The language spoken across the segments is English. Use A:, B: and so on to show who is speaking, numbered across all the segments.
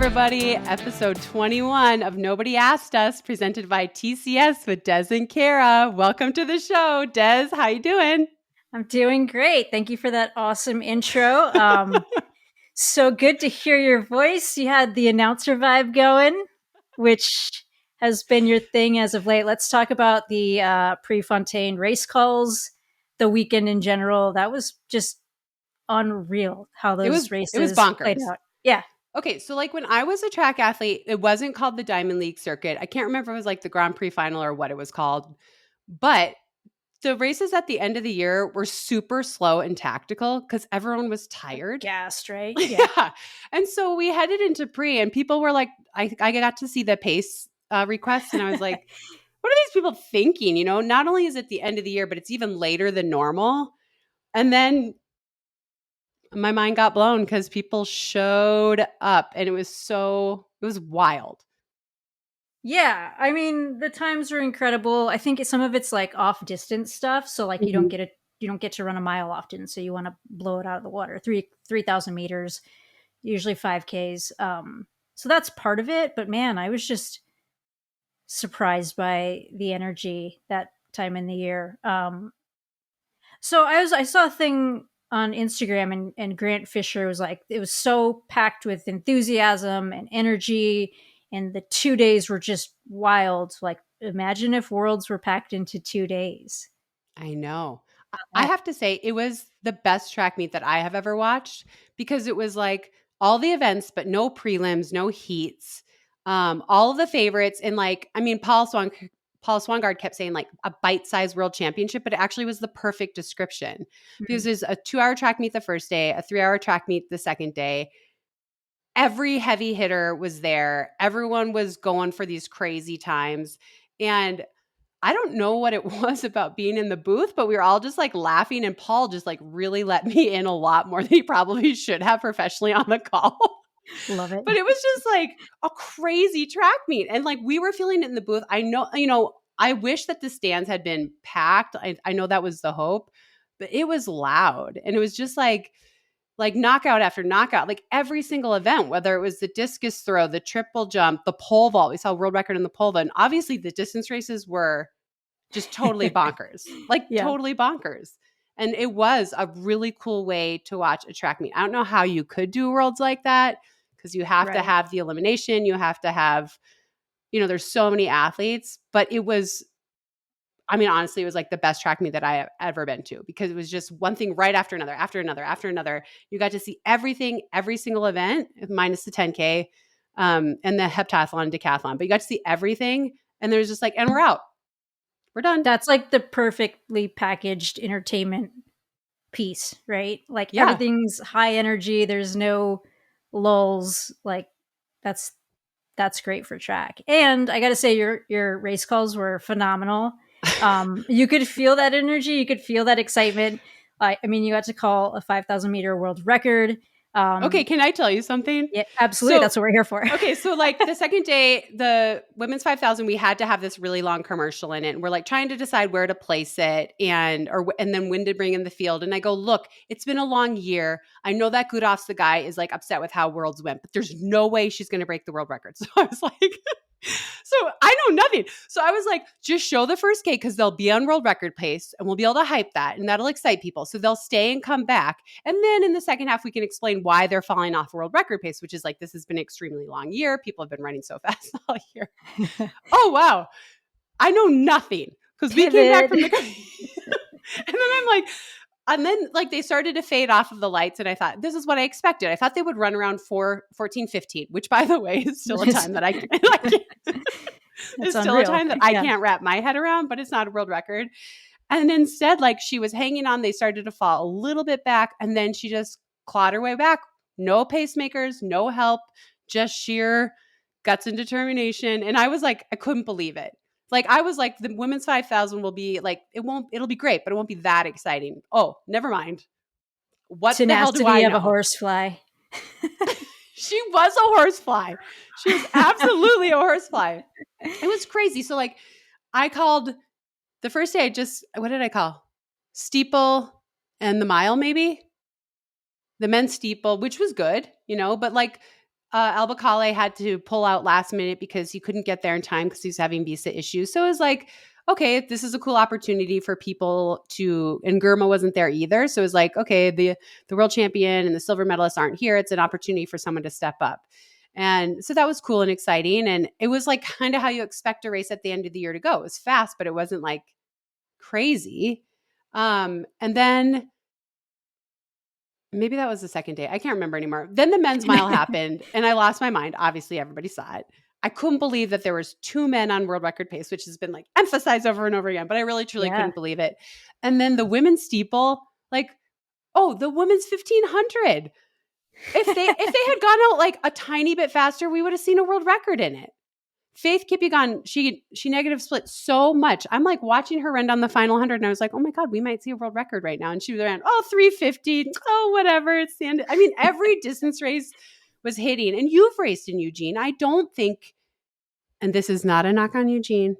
A: everybody. Episode 21 of Nobody Asked Us, presented by TCS with Des and Kara. Welcome to the show. Des, how you doing?
B: I'm doing great. Thank you for that awesome intro. So good to hear your voice. You had the announcer vibe going, which has been your thing as of late. Let's talk about the Prefontaine race calls, the weekend in general. That was just unreal how those
A: It was
B: races played
A: bonkers.
B: out. Yeah.
A: Okay, so like when I was a track athlete, it wasn't called the Diamond League Circuit. I can't remember if it was like the Grand Prix final or what it was called. But the races at the end of the year were super slow and tactical because everyone was tired.
B: Gassed, right?
A: Yeah. And so we headed into pre and people were like, I got to see the pace requests and I was like, what are these people thinking? You know, not only is it the end of the year, but it's even later than normal. And then my mind got blown because people showed up and it was wild.
B: Yeah, I mean the times were incredible. I think some of it's like off distance stuff, so like you don't get to run a mile often, so you want to blow it out of the water. 3,000 meters, usually 5Ks. So that's part of it. But man, I was just surprised by the energy that time in the year. So I saw a thing on Instagram and Grant Fisher was like, it was so packed with enthusiasm and energy, and the 2 days were just wild. Like, imagine if worlds were packed into 2 days.
A: I know. I have to say, it was the best track meet that I have ever watched because it was like all the events, but no prelims, no heats, all of the favorites. And like, I mean, Paul Swangard kept saying like a bite-sized world championship, but it actually was the perfect description because there's a 2-hour track meet the first day, a 3-hour track meet the second day. Every heavy hitter was there. Everyone was going for these crazy times. And I don't know what it was about being in the booth, but we were all just like laughing. And Paul just like really let me in a lot more than he probably should have professionally on the call.
B: Love it.
A: But it was just like a crazy track meet. And like we were feeling it in the booth. I know, I wish that the stands had been packed. I know that was the hope, but it was loud. And it was just like knockout after knockout, like every single event, whether it was the discus throw, the triple jump, the pole vault. We saw world record in the pole vault. And obviously the distance races were just totally bonkers, totally bonkers. And it was a really cool way to watch a track meet. I don't know how you could do worlds like that because you have to have the elimination. You have to have, there's so many athletes, but it was, I mean, honestly, it was like the best track meet that I have ever been to because it was just one thing right after another, after another, after another. You got to see everything, every single event, minus the 10K and the heptathlon and decathlon. But you got to see everything. And there's just like, and we're out. We're done.
B: That's like the perfectly packaged entertainment piece, right? Like everything's high energy. There's no lulls. Like that's great for track. And I got to say, your race calls were phenomenal. You could feel that energy. You could feel that excitement. I mean, you got to call a 5,000 meter world record.
A: Okay, can I tell you something?
B: Yeah, absolutely. So, that's what we're here for.
A: Okay, so like the second day, the women's 5,000, we had to have this really long commercial in it. And we're like trying to decide where to place it and then when to bring in the field. And I go, look, it's been a long year. I know that Gudov's the guy is like upset with how worlds went, but there's no way she's going to break the world record. So I was like, so I know nothing. So I was like, just show the first K because they'll be on world record pace and we'll be able to hype that and that'll excite people. So they'll stay and come back. And then in the second half, we can explain why they're falling off world record pace, which is like, this has been an extremely long year. People have been running so fast all year. Oh, wow. I know nothing because we came back from the and then I'm like, and then like they started to fade off of the lights and I thought, this is what I expected. I thought they would run around 14:15, which by the way is still a time that I can't. It's still a time that I can't wrap my head around, but it's not a world record. And instead, like she was hanging on, they started to fall a little bit back and then she just clawed her way back. No pacemakers, no help, just sheer guts and determination. And I was like, I couldn't believe it. Like I was like, the women's 5,000 will be like, it'll be great, but it won't be that exciting. Oh, never mind. What the hell do I know?
B: Of a horsefly.
A: She was a horsefly. She was absolutely a horsefly. It was crazy. So like I called the first day, what did I call? Steeple and the mile, maybe? The men's steeple, which was good, but like Albacale had to pull out last minute because he couldn't get there in time because he was having visa issues. So it was like, okay, this is a cool opportunity for people to, and Gurma wasn't there either. So it was like, okay, the world champion and the silver medalists aren't here. It's an opportunity for someone to step up. And so that was cool and exciting. And it was like kind of how you expect a race at the end of the year to go. It was fast, but it wasn't like crazy. And then maybe that was the second day. I can't remember anymore. Then the men's mile happened and I lost my mind. Obviously, everybody saw it. I couldn't believe that there was 2 men on world record pace, which has been like emphasized over and over again, but I really truly
B: Yeah.
A: couldn't believe it. And then the women's steeple, like, oh, the women's 1500. If they had gone out like a tiny bit faster, we would have seen a world record in it. Faith Kipyegon, she negative split so much. I'm like watching her run down the final 100 and I was like, oh my God, we might see a world record right now. And she ran, 350. Oh, whatever. It's the end. I mean, every distance race was hitting. And you've raced in Eugene. I don't think, and this is not a knock on Eugene,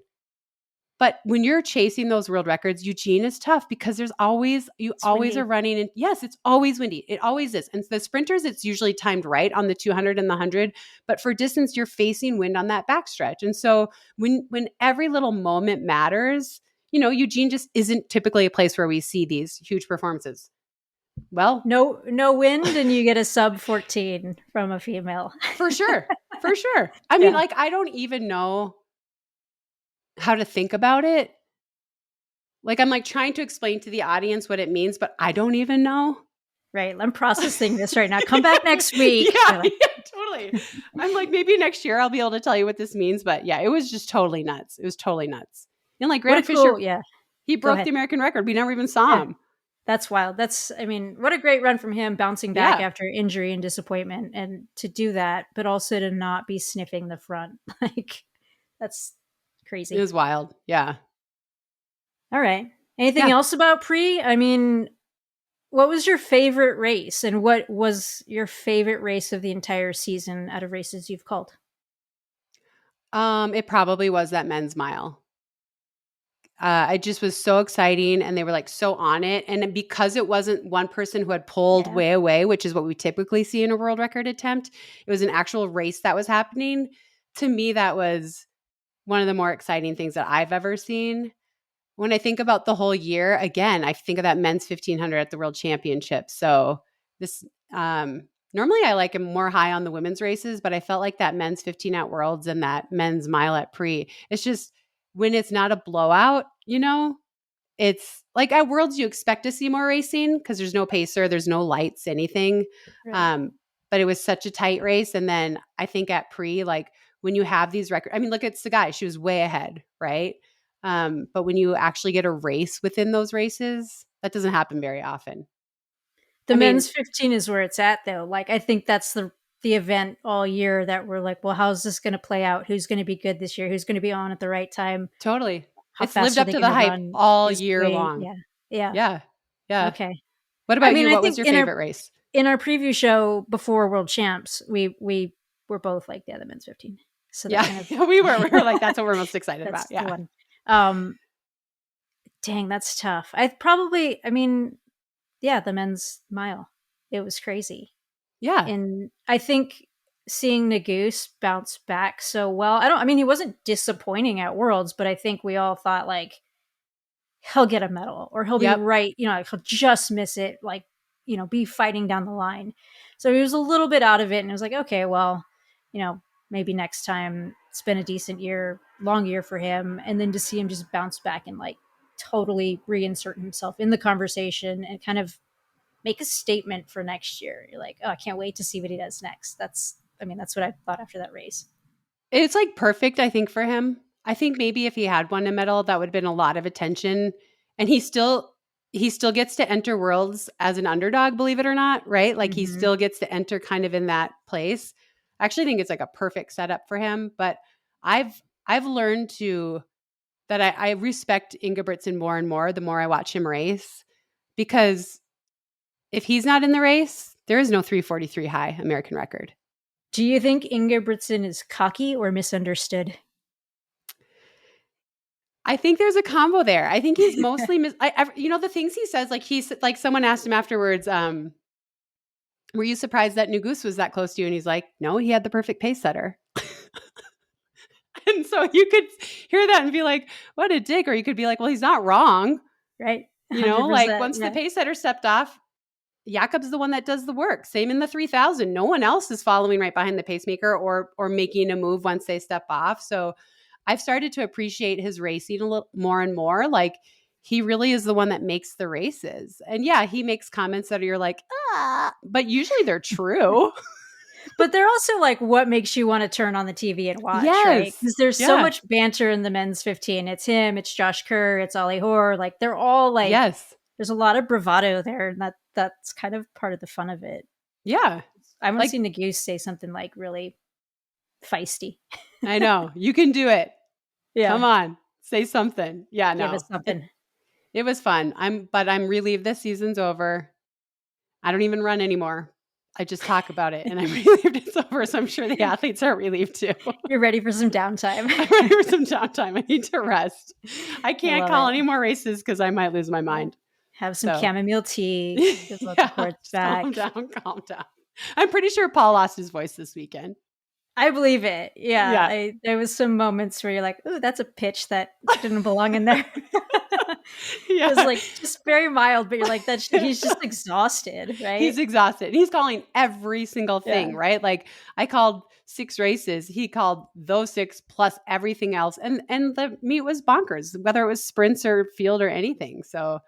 A: but when you're chasing those world records, Eugene is tough because you always
B: windy.
A: are running. And yes, it's always windy. It always is. And the sprinters, it's usually timed right on the 200 and the 100. But for distance, you're facing wind on that backstretch. And so when every little moment matters, Eugene just isn't typically a place where we see these huge performances. Well,
B: No wind, and you get a sub 14 from a female.
A: for sure. For sure. I mean, like, I don't even know how to think about it. Like, I'm like trying to explain to the audience what it means, but I don't even know.
B: Right. I'm processing this right now. Come back next week.
A: Yeah, totally. I'm like, maybe next year I'll be able to tell you what this means. But yeah, it was just totally nuts. It was totally nuts. And like Grant Fisher, he broke the American record. We never even saw him.
B: That's wild. What a great run from him, bouncing back after injury and disappointment. And to do that, but also to not be sniffing the front. Like, that's crazy.
A: It was wild. Yeah.
B: All right. Anything else about Pre? I mean, what was your favorite race, and what was your favorite race of the entire season out of races you've called?
A: It probably was that men's mile. It just was so exciting, and they were like so on it. And because it wasn't one person who had pulled way away, which is what we typically see in a world record attempt, it was an actual race that was happening. To me, that was one of the more exciting things that I've ever seen. When I think about the whole year, again, I think of that men's 1500 at the World Championship. So this, normally I like him more high on the women's races, but I felt like that men's 15 at Worlds and that men's mile at Pre, it's just when it's not a blowout, it's like at Worlds, you expect to see more racing because there's no pacer, there's no lights, anything. Right. But it was such a tight race. And then I think at Pre, like when you have these records, I mean, look at Sagai, she was way ahead, right? But when you actually get a race within those races, that doesn't happen very often.
B: The men's 15 is where it's at, though. Like, I think that's the event all year that we're like, well, how's this going to play out? Who's going to be good this year? Who's going to be on at the right time?
A: Totally. It's lived up to the hype all year long.
B: Yeah. Okay.
A: What about you? What was your favorite race?
B: In our preview show before World Champs, we were both like, the men's 15. So
A: we were like, that's what we're most excited about. Yeah.
B: The one. Dang, that's tough. The men's mile. It was crazy.
A: Yeah.
B: And I think seeing Nagoose bounce back so well, he wasn't disappointing at Worlds, but I think we all thought like he'll get a medal or he'll be right, he'll just miss it, like, be fighting down the line. So he was a little bit out of it, and it was like, okay, well, maybe next time. It's been a decent year, long year for him. And then to see him just bounce back and like totally reinsert himself in the conversation and kind of make a statement for next year. You're like, oh, I can't wait to see what he does next. That's what I thought after that race.
A: It's like perfect, I think, for him. I think maybe if he had won a medal, that would have been a lot of attention. And he still gets to enter Worlds as an underdog, believe it or not, right? Like he still gets to enter kind of in that place. I actually think it's like a perfect setup for him. But I've learned that I respect Ingebrigtsen more and more the more I watch him race, because if he's not in the race, there is no 343 high American record.
B: Do you think Ingebrigtsen is cocky or misunderstood?
A: I think there's a combo there. I think he's mostly the things he says, like someone asked him afterwards, were you surprised that Nugus was that close to you? And he's like, no, he had the perfect pace setter. And so you could hear that and be like, what a dick. Or you could be like, well, he's not wrong.
B: Right.
A: You know, like
B: 100%.
A: once the
B: Yeah.
A: pace setter stepped off, Jakob's the one that does the work. Same in the 3000. No one else is following right behind the pacemaker or making a move once they step off. So I've started to appreciate his racing a little more and more. Like he really is the one that makes the races. And yeah, he makes comments that you're like, but usually they're true.
B: But they're also like what makes you want to turn on the TV and watch, right?
A: Yes.
B: Because there's so
A: Yeah.
B: much banter in the men's 15. It's him, it's Josh Kerr, it's Ollie Hoare. Like they're all like,
A: Yes.
B: there's a lot of bravado there, and that's kind of part of the fun of it.
A: Yeah.
B: I want to
A: Like,
B: see Naguse say something like really feisty.
A: I know. You can do it.
B: Yeah,
A: Come on. Say something. Yeah,
B: give us
A: no.
B: something.
A: It was fun. I'm relieved this season's over. I don't even run anymore. I just talk about it and I'm relieved it's over. So I'm sure the athletes are relieved too.
B: You're ready for some downtime.
A: I'm ready for some downtime. I need to rest. I
B: I
A: can't
B: love
A: call
B: it.
A: any more races because I might lose my mind.
B: Have some
A: So
B: chamomile tea. Just let the courts
A: just
B: back.
A: calm down, calm down. I'm pretty sure Paul lost his voice this weekend.
B: I believe it. Yeah,
A: Yeah.
B: there was some moments where you're like, "Ooh, that's a pitch that didn't belong in there." It was
A: Yeah.
B: like just very mild, but you're like, "That's he's just exhausted,
A: He's
B: right?"
A: exhausted. He's calling every single
B: Yeah,
A: thing, right? Like I called 6 races. He called those 6 plus everything else. And the meet was bonkers, whether it was sprints or field or anything. So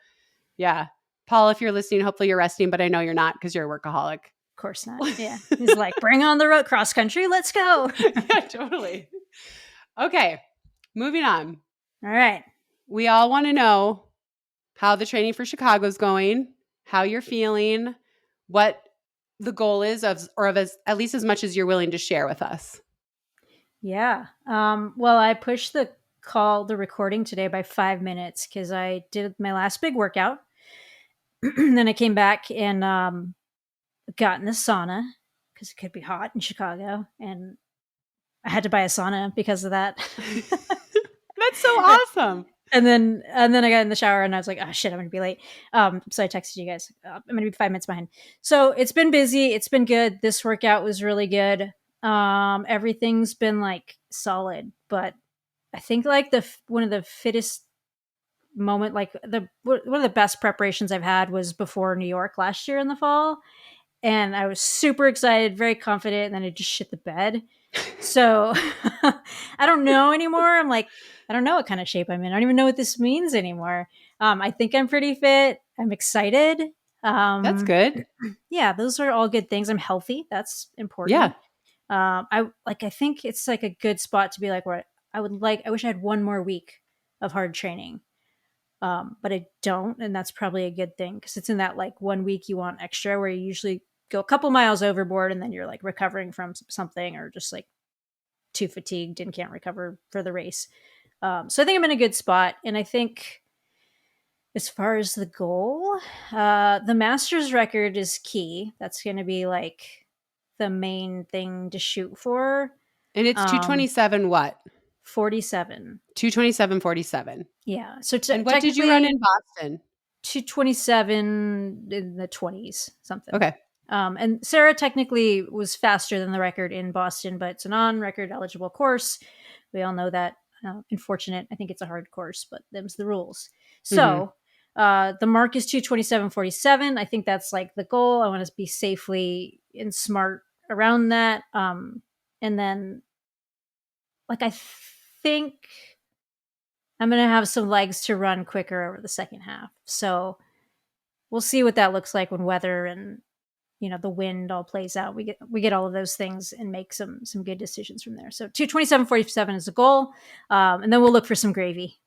A: yeah. Paul, if you're listening, hopefully you're resting, but I know you're not because you're a workaholic.
B: of course not. Yeah, he's like, "Bring on the road cross country, let's go!"
A: Yeah, totally. Okay. Moving on.
B: All right.
A: We all want to know how the training for Chicago is going, how you're feeling, what the goal is of at least as much as you're willing to share with us.
B: Yeah. Well, I pushed the recording today by 5 minutes because I did my last big workout. Then I came back and got in the sauna because it could be hot in Chicago, and I had to buy a sauna because of that.
A: That's so awesome.
B: And then I got in the shower and I was like, oh shit, I'm gonna be late. So I texted you guys. I'm gonna be 5 minutes behind. So it's been busy. It's been good. This workout was really good. Everything's been like solid, but I think like one of the fittest moment, like one of the best preparations I've had was before New York last year in the fall, and I was super excited, very confident, and then I just shit the bed. So I don't know anymore. I'm like, I don't know what kind of shape I'm in. I don't even know what this means anymore. I think I'm pretty fit. I'm excited.
A: That's
B: Um,
A: good.
B: yeah, those are all good things. I'm healthy. That's
A: Yeah.
B: important. I think it's like a good spot to be like, where I wish I had one more week of hard training. But I don't, and that's probably a good thing because it's in that like 1 week you want extra where you usually go a couple miles overboard and then you're like recovering from something or just like too fatigued and can't recover for the race. So I think I'm in a good spot, and I think as far as the goal, the Masters record is key. That's going to be like the main thing to shoot for.
A: And it's 227 what?
B: 47.
A: 227.47.
B: Yeah. So
A: And what did you run
B: technically
A: in Boston?
B: 227 in the 20s, something.
A: Okay.
B: And Sarah technically was faster than the record in Boston, but it's a non-record eligible course. We all know that. Unfortunate. I think it's a hard course, but them's the rules. So the mark is 227.47. I think that's like the goal. I want to be safely and smart around that. And then, like, I think I'm going to have some legs to run quicker over the second half. So we'll see what that looks like when weather and the wind all plays out. We get all of those things and make some good decisions from there. So 227.47 is the goal, and then we'll look for some gravy.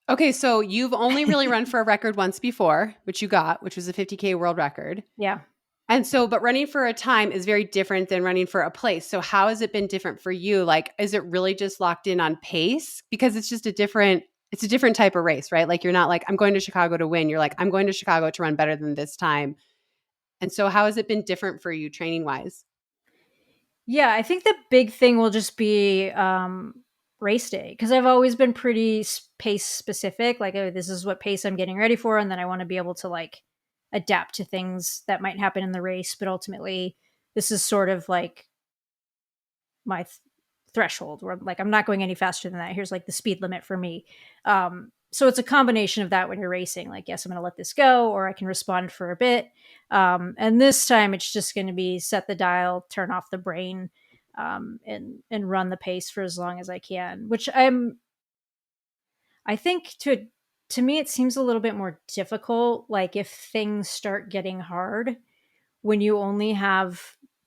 A: Okay, so you've only really run for a record once before, which you got, which was a 50K world record.
B: Yeah.
A: And so, but running for a time is very different than running for a place. So how has it been different for you? Like, is it really just locked in on pace? Because it's just a different type of race, right? Like you're not like, I'm going to Chicago to win. You're like, I'm going to Chicago to run better than this time. And so how has it been different for you training wise?
B: Yeah, I think the big thing will just be race day, because I've always been pretty pace specific. Like, oh, this is what pace I'm getting ready for, and then I want to be able to like adapt to things that might happen in the race, but ultimately this is sort of like my threshold where like I'm not going any faster than that. Here's like the speed limit for me. So it's a combination of that when you're racing. Like, yes, I'm going to let this go, or I can respond for a bit. And this time, it's just going to be set the dial, turn off the brain, and run the pace for as long as I can. Which I think to me it seems a little bit more difficult. Like if things start getting hard when you only have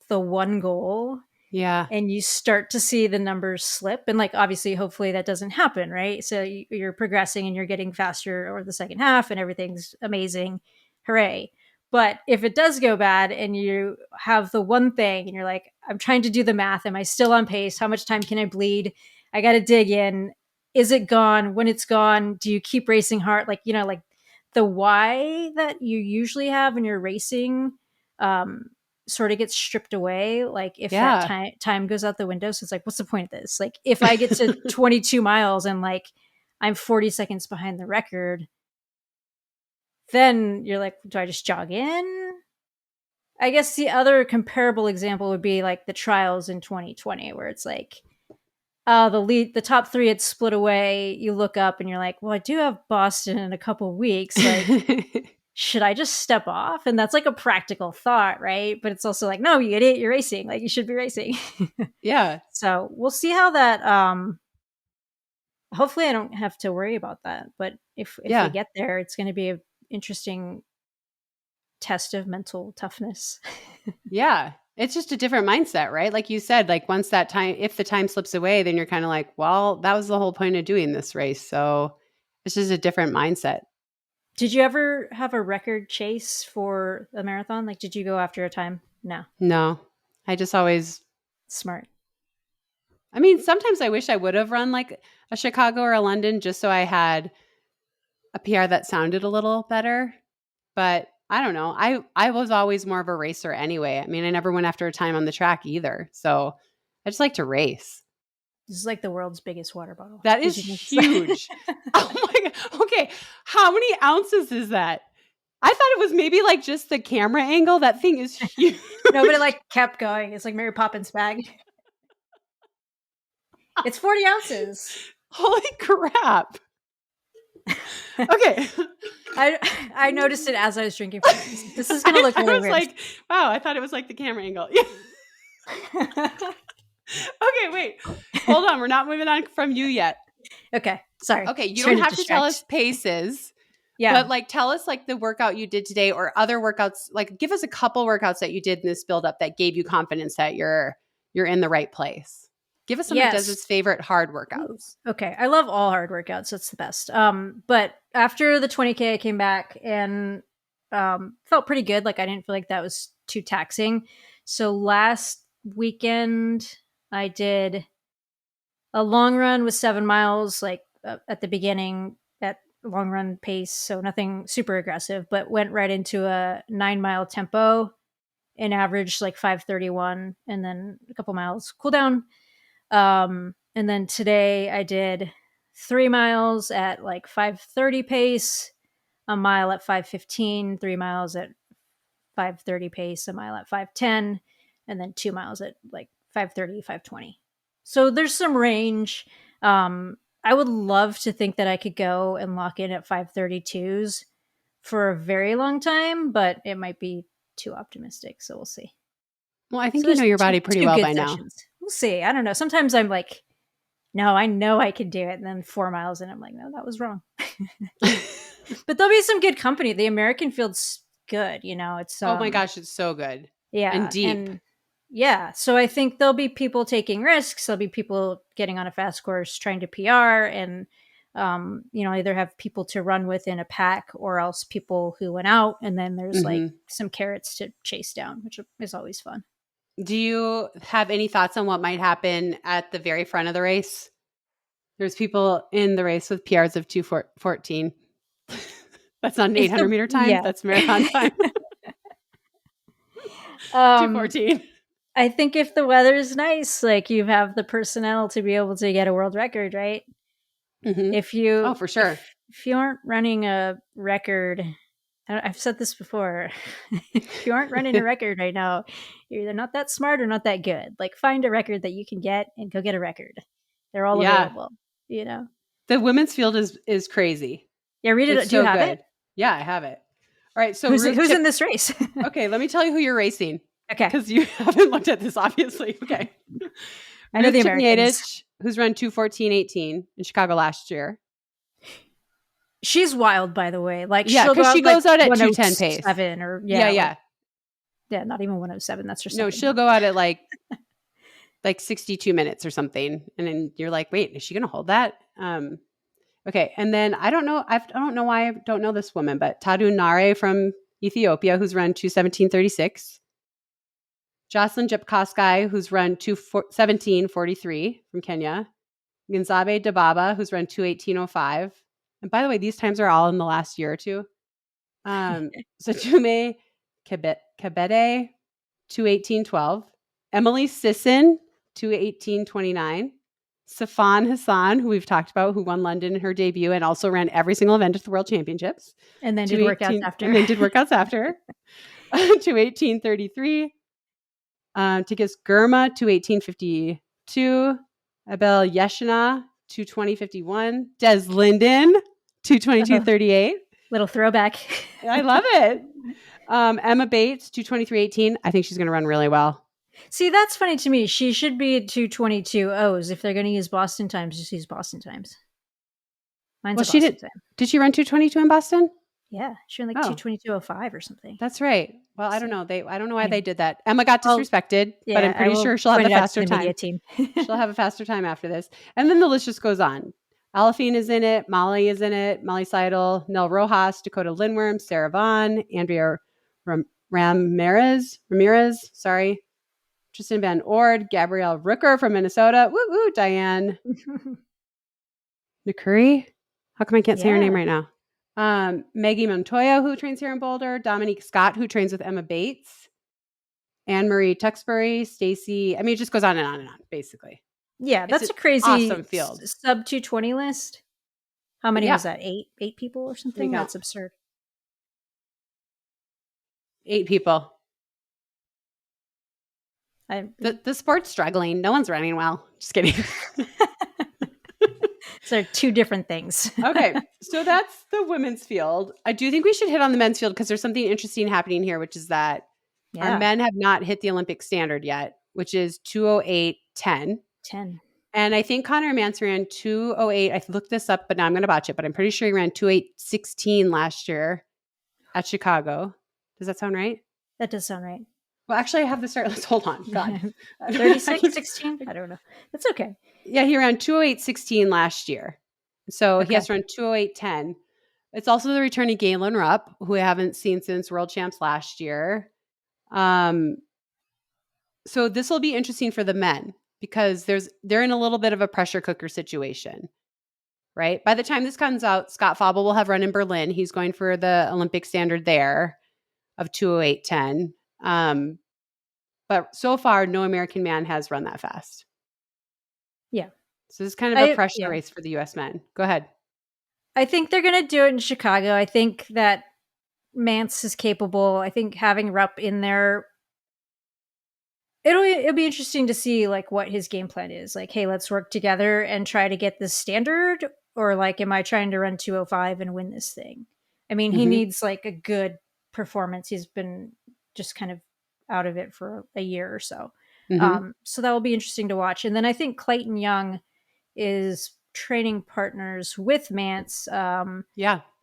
B: the one goal
A: Yeah.
B: and you start to see the numbers slip, and like obviously hopefully that doesn't happen, right? So you're progressing and you're getting faster over the second half and everything's amazing, hooray. But if it does go bad and you have the one thing and you're like, I'm trying to do the math, am I still on pace, how much time can I bleed, I got to dig in, is it gone, when it's gone, do you keep racing hard, like like the why that you usually have when you're racing um sort of gets stripped away. Like if that
A: Yeah.
B: time goes out the window, so it's like, what's the point of this? Like if I get to 22 miles and like I'm 40 seconds behind the record, then you're like, do I just jog in? I guess the other comparable example would be like the trials in 2020, where it's like, the top three had split away. You look up and you're like, well, I do have Boston in a couple weeks. Like, should I just step off? And that's like a practical thought, right? But it's also like, no, you idiot, you're racing. Like you should be racing.
A: Yeah.
B: So we'll see how that hopefully I don't have to worry about that. But if we
A: Yeah.
B: get there, it's gonna be an interesting test of mental toughness.
A: Yeah. It's just a different mindset, right? Like you said, like once that time, if the time slips away, then you're kind of like, well, that was the whole point of doing this race. So it's just a different mindset.
B: Did you ever have a record chase for a marathon? Like did you go after a time? No.
A: No, I just always,
B: Smart.
A: I mean, sometimes I wish I would have run like a Chicago or a London just so I had a PR that sounded a little better. But I don't know. I was always more of a racer anyway. I mean, I never went after a time on the track either. So I just like to race.
B: This is like the world's biggest water bottle.
A: That
B: Did
A: is
B: you know this?
A: huge. Oh my god. Okay, how many ounces is that? I thought it was maybe like just the camera angle. That thing is huge.
B: No, but it like kept going. It's like Mary Poppins bag. It's 40 ounces.
A: Holy crap. Okay.
B: I noticed it as I was drinking from it. This is gonna look
A: I
B: really
A: was
B: weird.
A: like, wow, I thought it was like the camera angle. Yeah. Okay, wait. Hold on. We're not moving on from you yet.
B: Okay, sorry.
A: Okay, you
B: Just
A: don't
B: trying
A: have to tell us
B: distract.
A: paces,
B: Yeah.
A: but like tell us like the workout you did today or other workouts. Like give us a couple workouts that you did in this build up that gave you confidence that you're in the right place. Give us some of
B: Yes.
A: Des's favorite hard
B: Ooh,
A: workouts.
B: okay. I love all hard workouts. That's the best. But after the 20K, I came back and felt pretty good. Like I didn't feel like that was too taxing. So last weekend, I did a long run with 7 miles, like at the beginning at long run pace. So nothing super aggressive, but went right into a 9 mile tempo and averaged like 5:31, and then a couple miles cool down. And then today I did 3 miles at like 5:30 pace, a mile at 5:15, 3 miles at 5:30 pace, a mile at 5:10, and then 2 miles at like 5:30, 5:20. So there's some range. I would love to think that I could go and lock in at 5:32s for a very long time, but it might be too optimistic. So we'll see.
A: Well, I
B: So
A: think you
B: there's
A: know your
B: two
A: body pretty
B: two
A: well
B: good
A: by now.
B: sessions. We'll see. I don't know. Sometimes I'm like, no, I know I can do it. And then 4 miles and I'm like, no, that was wrong. But there'll be some good company. The American field's good, it's
A: Oh my gosh, it's so good and
B: yeah,
A: deep.
B: and yeah. So I think there'll be people taking risks. There'll be people getting on a fast course trying to PR and either have people to run with in a pack or else people who went out, and then there's like
A: Mm-hmm.
B: some carrots to chase down, which is always fun.
A: Do you have any thoughts on what might happen at the very front of the race? There's people in the race with PRs of 2:14. That's not an
B: If
A: 800-meter time.
B: yeah.
A: That's marathon time.
B: um
A: 2:14.
B: I think if the weather is nice, like you have the personnel to be able to get a world record, right?
A: Mm-hmm.
B: If you
A: Oh, for sure.
B: if you aren't running a record, I've said this before. If you aren't running a record right now, you're either not that smart or not that good. Like, find a record that you can get and go get a record. They're all
A: Yeah.
B: available, you know?
A: The women's field is crazy.
B: Yeah, read
A: It's
B: it. Do you
A: so
B: have it?
A: good. Yeah, I have it. All right. So
B: Who's
A: Ruth
B: who's
A: Chip.
B: in this race?
A: Okay, let me tell you who you're racing
B: Okay.
A: because you haven't looked at this, obviously. Okay.
B: I know
A: Ruth
B: the Americans.
A: Chipniadich, who's run 2:14:18 in Chicago last year.
B: She's wild, by the way. Like,
A: Yeah,
B: she'll go
A: because she
B: out like
A: goes out at 2:10 pace.
B: 107 or
A: Yeah,
B: like,
A: yeah.
B: yeah, not even 107. That's her
A: No,
B: second
A: she'll
B: one.
A: go out at like 62 minutes or something. And then you're like, wait, is she going to hold that? Okay. And then I don't know. I don't know why I don't know this woman, but Tadu Nare from Ethiopia, who's run 2:17:36. Jocelyn Jepkoskai, who's run 2:17:43 from Kenya. Gonzabe Dababa, who's run 2:18:05. And by the way, these times are all in the last year or two. Satume Kebede, 2:18:12. Emily Sisson, 2:18:29. Safan Hassan, who we've talked about, who won London in her debut and also ran every single event at the World Championships.
B: And then did workouts after.
A: And then did workouts after. 2:18:33. Tigis Gurma, 2:18:52. Abel Yeshina, 2:20:51. Des Linden, 2:22:38.
B: Little throwback.
A: I love it. Emma Bates, 2:23:18. I think she's going to run really well.
B: See, that's funny to me. She should be at 2:22 O's. If they're going to use Boston times, just use Boston times. Mine's a Boston time.
A: Did she run 2:22 in Boston?
B: Yeah, she ran like 2:22:05 or something.
A: That's right. Well, I don't know. I don't know why they did that. Emma got disrespected, but I'm pretty sure she'll have a faster time. She'll have a faster time after this. And then the list just goes on. Alafine is in it. Molly is in it. Molly Seidel, Nell Rojas, Dakota Lindworm, Sarah Vaughn, Andrea Ramirez, sorry. Tristan Van Ord, Gabrielle Rooker from Minnesota. Woo woo, Diane McCurry. How come I can't say her name right now? Maggie Montoya, who trains here in Boulder. Dominique Scott, who trains with Emma Bates. Anne-Marie Tuxbury, Stacy. I mean, it just goes on and on and on, basically.
B: Yeah, that's a crazy
A: awesome field.
B: Sub 220 list. How many was that? Eight people or something? That's absurd.
A: 8 people. The sport's struggling. No one's running well. Just kidding.
B: So 2 different things.
A: Okay. So that's the women's field. I do think we should hit on the men's field because there's something interesting happening here, which is that our men have not hit the Olympic standard yet, which is 2:08:10. And I think Connor Mance ran 2:08. I looked this up, but now I'm going to botch it, but I'm pretty sure he ran 2:08:16 last year at Chicago. Does that sound right?
B: That does sound right.
A: Well, actually, I have the start. Let's hold on. God.
B: 36, 16? I don't know. That's okay.
A: Yeah, he ran 2:08:16 last year. So he has to run 2:08:10. It's also the returning Galen Rupp, who I haven't seen since World Champs last year. So this will be interesting for the men because they're in a little bit of a pressure cooker situation, right? By the time this comes out, Scott Fauble will have run in Berlin. He's going for the Olympic standard there of 2:08:10. But so far, no American man has run that fast.
B: Yeah.
A: So this is kind of a pressure race for the U.S. men. Go ahead.
B: I think they're going to do it in Chicago. I think that Mance is capable. I think having Rupp in there, it'll be interesting to see like what his game plan is. Like, hey, let's work together and try to get this standard, or like, am I trying to run 2:05 and win this thing? I mean, he needs like a good performance. He's been just kind of out of it for a year or so. So that will be interesting to watch. And then I think Clayton Young is training partners with Mance. I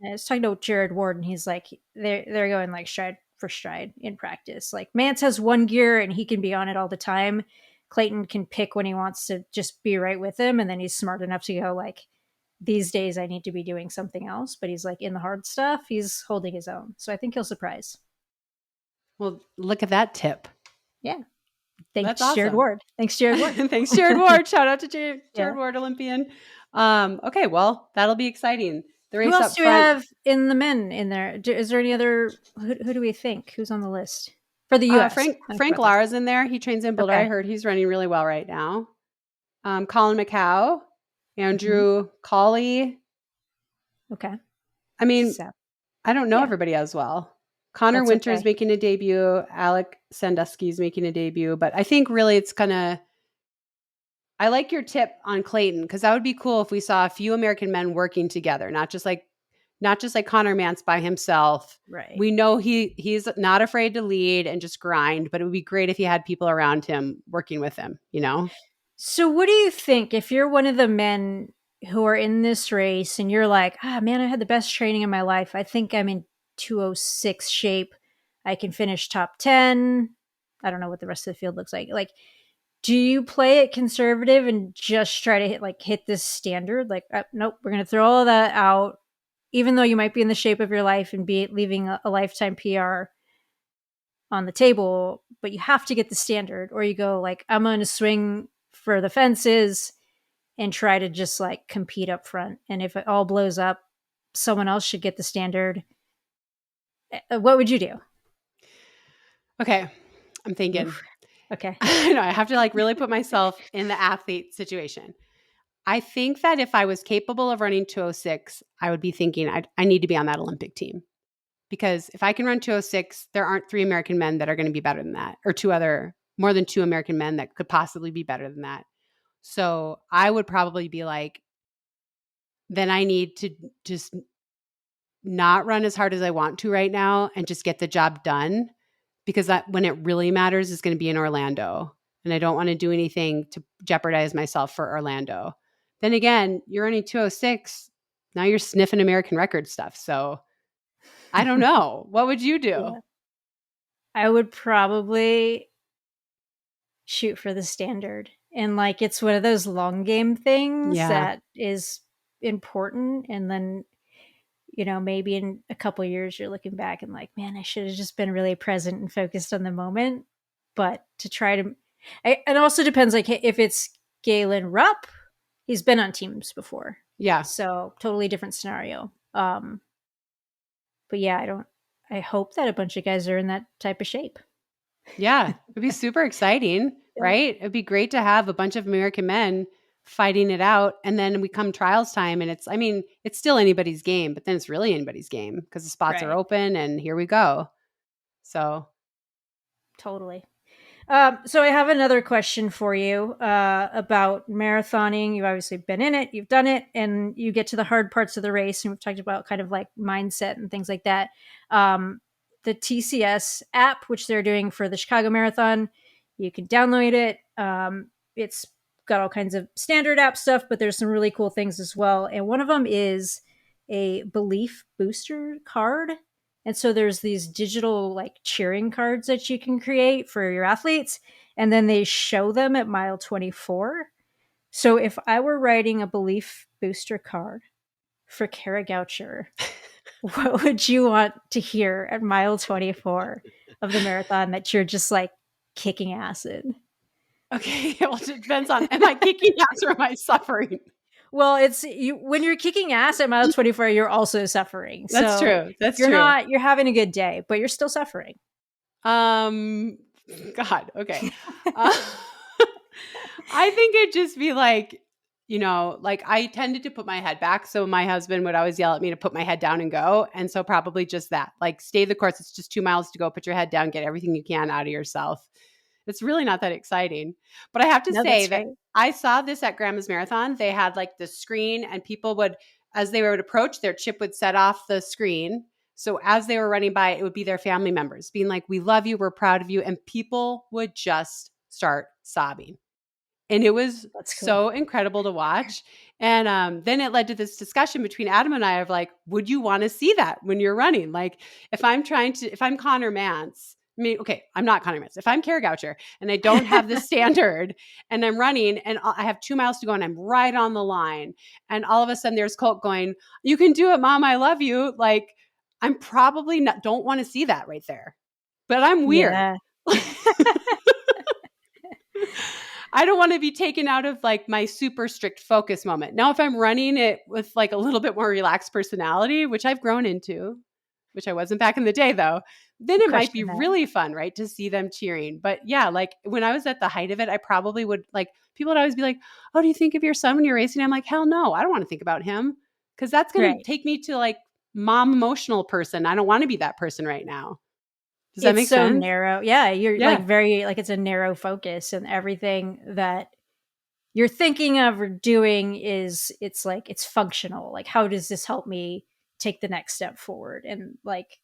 B: was talking to Jared Ward, and he's like, they're going like stride for stride in practice. Like, Mance has one gear and he can be on it all the time. Clayton can pick when he wants to just be right with him, and then he's smart enough to go like, these days I need to be doing something else. But he's like, in the hard stuff, he's holding his own. So I think he'll surprise.
A: Well, look at that tip.
B: Yeah. Thanks, Jared Ward. Thanks, Jared Ward.
A: Thanks, Jared Ward. Shout out to Jared Ward, Olympian. Okay, well, that'll be exciting. The race
B: who else do we have in the men in there? Is there any other? Who do we think? Who's on the list for the U.S.?
A: Frank Lara's in there. He trains in Boulder. I heard he's running really well right now. Colin Macau, Andrew Colley.
B: Okay.
A: I mean, I don't know
B: Yeah,
A: everybody as well. Connor
B: that's
A: Winter's
B: okay.
A: making a debut. Alec Sandusky's making a debut. But I think really it's going to, I like your tip on Clayton because that would be cool if we saw a few American men working together, not just like Connor Mance by himself.
B: Right.
A: We know he's not afraid to lead and just grind, but it would be great if he had people around him working with him, you know?
B: So, what do you think if you're one of the men who are in this race and you're like, ah, man, I had the best training in my life. I think I'm in 206 shape. I can finish top 10. I don't know what the rest of the field looks like. Like, do you play it conservative and just try to hit this standard? Like, nope, we're going to throw all of that out, even though you might be in the shape of your life and be leaving a lifetime PR on the table, but you have to get the standard, or you go like, I'm going to swing for the fences and try to just like compete up front. And if it all blows up, someone else should get the standard. What would you do?
A: Okay. I'm thinking.
B: Oof. Okay.
A: I know I have to like really put myself in the athlete situation. I think that if I was capable of running 206, I would be thinking I need to be on that Olympic team. Because if I can run 206, there aren't three American men that are going to be better than that, or more than two American men that could possibly be better than that. So I would probably be like, then I need to just not run as hard as I want to right now and just get the job done because that when it really matters is going to be in Orlando. And I don't want to do anything to jeopardize myself for Orlando. Then again, you're running 206. Now you're sniffing American record stuff. So I don't know. What would you do?
B: Yeah. I would probably shoot for the standard. And like it's one of those long game things
A: Yeah.
B: that is important. And then, maybe in a couple of years you're looking back and like, man, I should have just been really present and focused on the moment. But to try to it also depends like if it's Galen Rupp, he's been on teams before.
A: Yeah.
B: So totally different scenario. But yeah, I hope that a bunch of guys are in that type of shape.
A: Yeah. It'd be super exciting,
B: Yeah.
A: right? It'd be great to have a bunch of American men fighting it out. And then we come trials time and it's still anybody's game, but then it's really anybody's game because the spots are
B: Right.
A: open and here we go. So,
B: Totally. So I have another question for you about marathoning. You've obviously been in it, you've done it, and you get to the hard parts of the race. And we've talked about kind of like mindset and things like that. The TCS app, which they're doing for the Chicago Marathon, you can download it. It's got all kinds of standard app stuff, but there's some really cool things as well. And one of them is a belief booster card. And so there's these digital like cheering cards that you can create for your athletes, and then they show them at mile 24. So if I were writing a belief booster card for Kara Goucher, what would you want to hear at mile 24 of the marathon that you're just like kicking acid?
A: okay. Well, it depends on am I kicking ass or am I suffering?
B: Well, it's you when you're kicking ass at mile 24, you're also suffering.
A: That's
B: So
A: true. That's
B: you're
A: true.
B: not you're having a good day, but you're still suffering.
A: Um, God, okay. Uh, I think it'd just be like, like I tended to put my head back. So my husband would always yell at me to put my head down and go. And so probably just that, like stay the course. It's just 2 miles to go. Put your head down, get everything you can out of yourself. It's really not that exciting. But I have to
B: No,
A: say
B: that's
A: that
B: right.
A: I saw this at Grandma's Marathon. They had like the screen and people would, as they would approach, their chip would set off the screen. So as they were running by, it would be their family members being like, we love you. We're proud of you. And people would just start sobbing. And it was
B: That's cool.
A: so incredible to watch. And then it led to this discussion between Adam and I of like, would you want to see that when you're running? Like, if I'm Connor Mance, okay, I'm not Connor Mance. If I'm Kara Goucher and I don't have the standard and I'm running and I have 2 miles to go and I'm right on the line, and all of a sudden there's Colt going, you can do it, Mom, I love you. Like, I'm probably don't want to see that right there. But I'm weird.
B: Yeah.
A: I don't want to be taken out of like my super strict focus moment. Now, if I'm running it with like a little bit more relaxed personality, which I've grown into, which I wasn't back in the day though, then it might be
B: Question that.
A: really fun, right? To see them cheering. But yeah, like when I was at the height of it, I probably would like, people would always be like, oh, do you think of your son when you're racing? I'm like, hell no, I don't want to think about him because that's going to
B: Right.
A: take me to like mom emotional person. I don't want to be that person right now. Does that
B: It's
A: make
B: so
A: sense?
B: narrow. Yeah, you're like
A: Yeah.
B: very like it's a narrow focus, and everything that you're thinking of or doing is it's like it's functional. Like, how does this help me take the next step forward? And like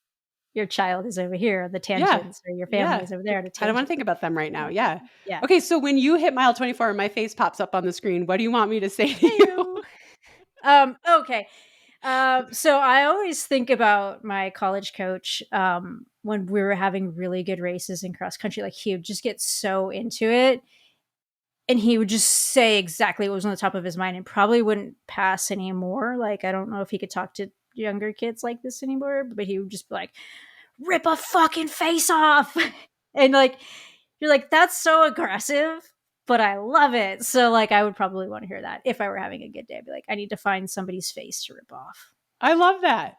B: your child is over here, the
A: Yeah.
B: tangents, or your family
A: Yeah.
B: is over there, the
A: I don't want to
B: tangents.
A: think about them right now.
B: Yeah.
A: Yeah.
B: Yeah.
A: Okay. So when you hit mile 24 and my face pops up on the screen, what do you want me to say to you?
B: Heyo. Okay. So I always think about my college coach when we were having really good races in cross country. Like he would just get so into it, and he would just say exactly what was on the top of his mind, and probably wouldn't pass anymore. Like I don't know if he could talk to younger kids like this anymore, but he would just be like, "Rip a fucking face off," and like you're like, "That's so aggressive." But I love it. So like I would probably want to hear that if I were having a good day. I'd be like, I need to find somebody's face to rip off.
A: I love that.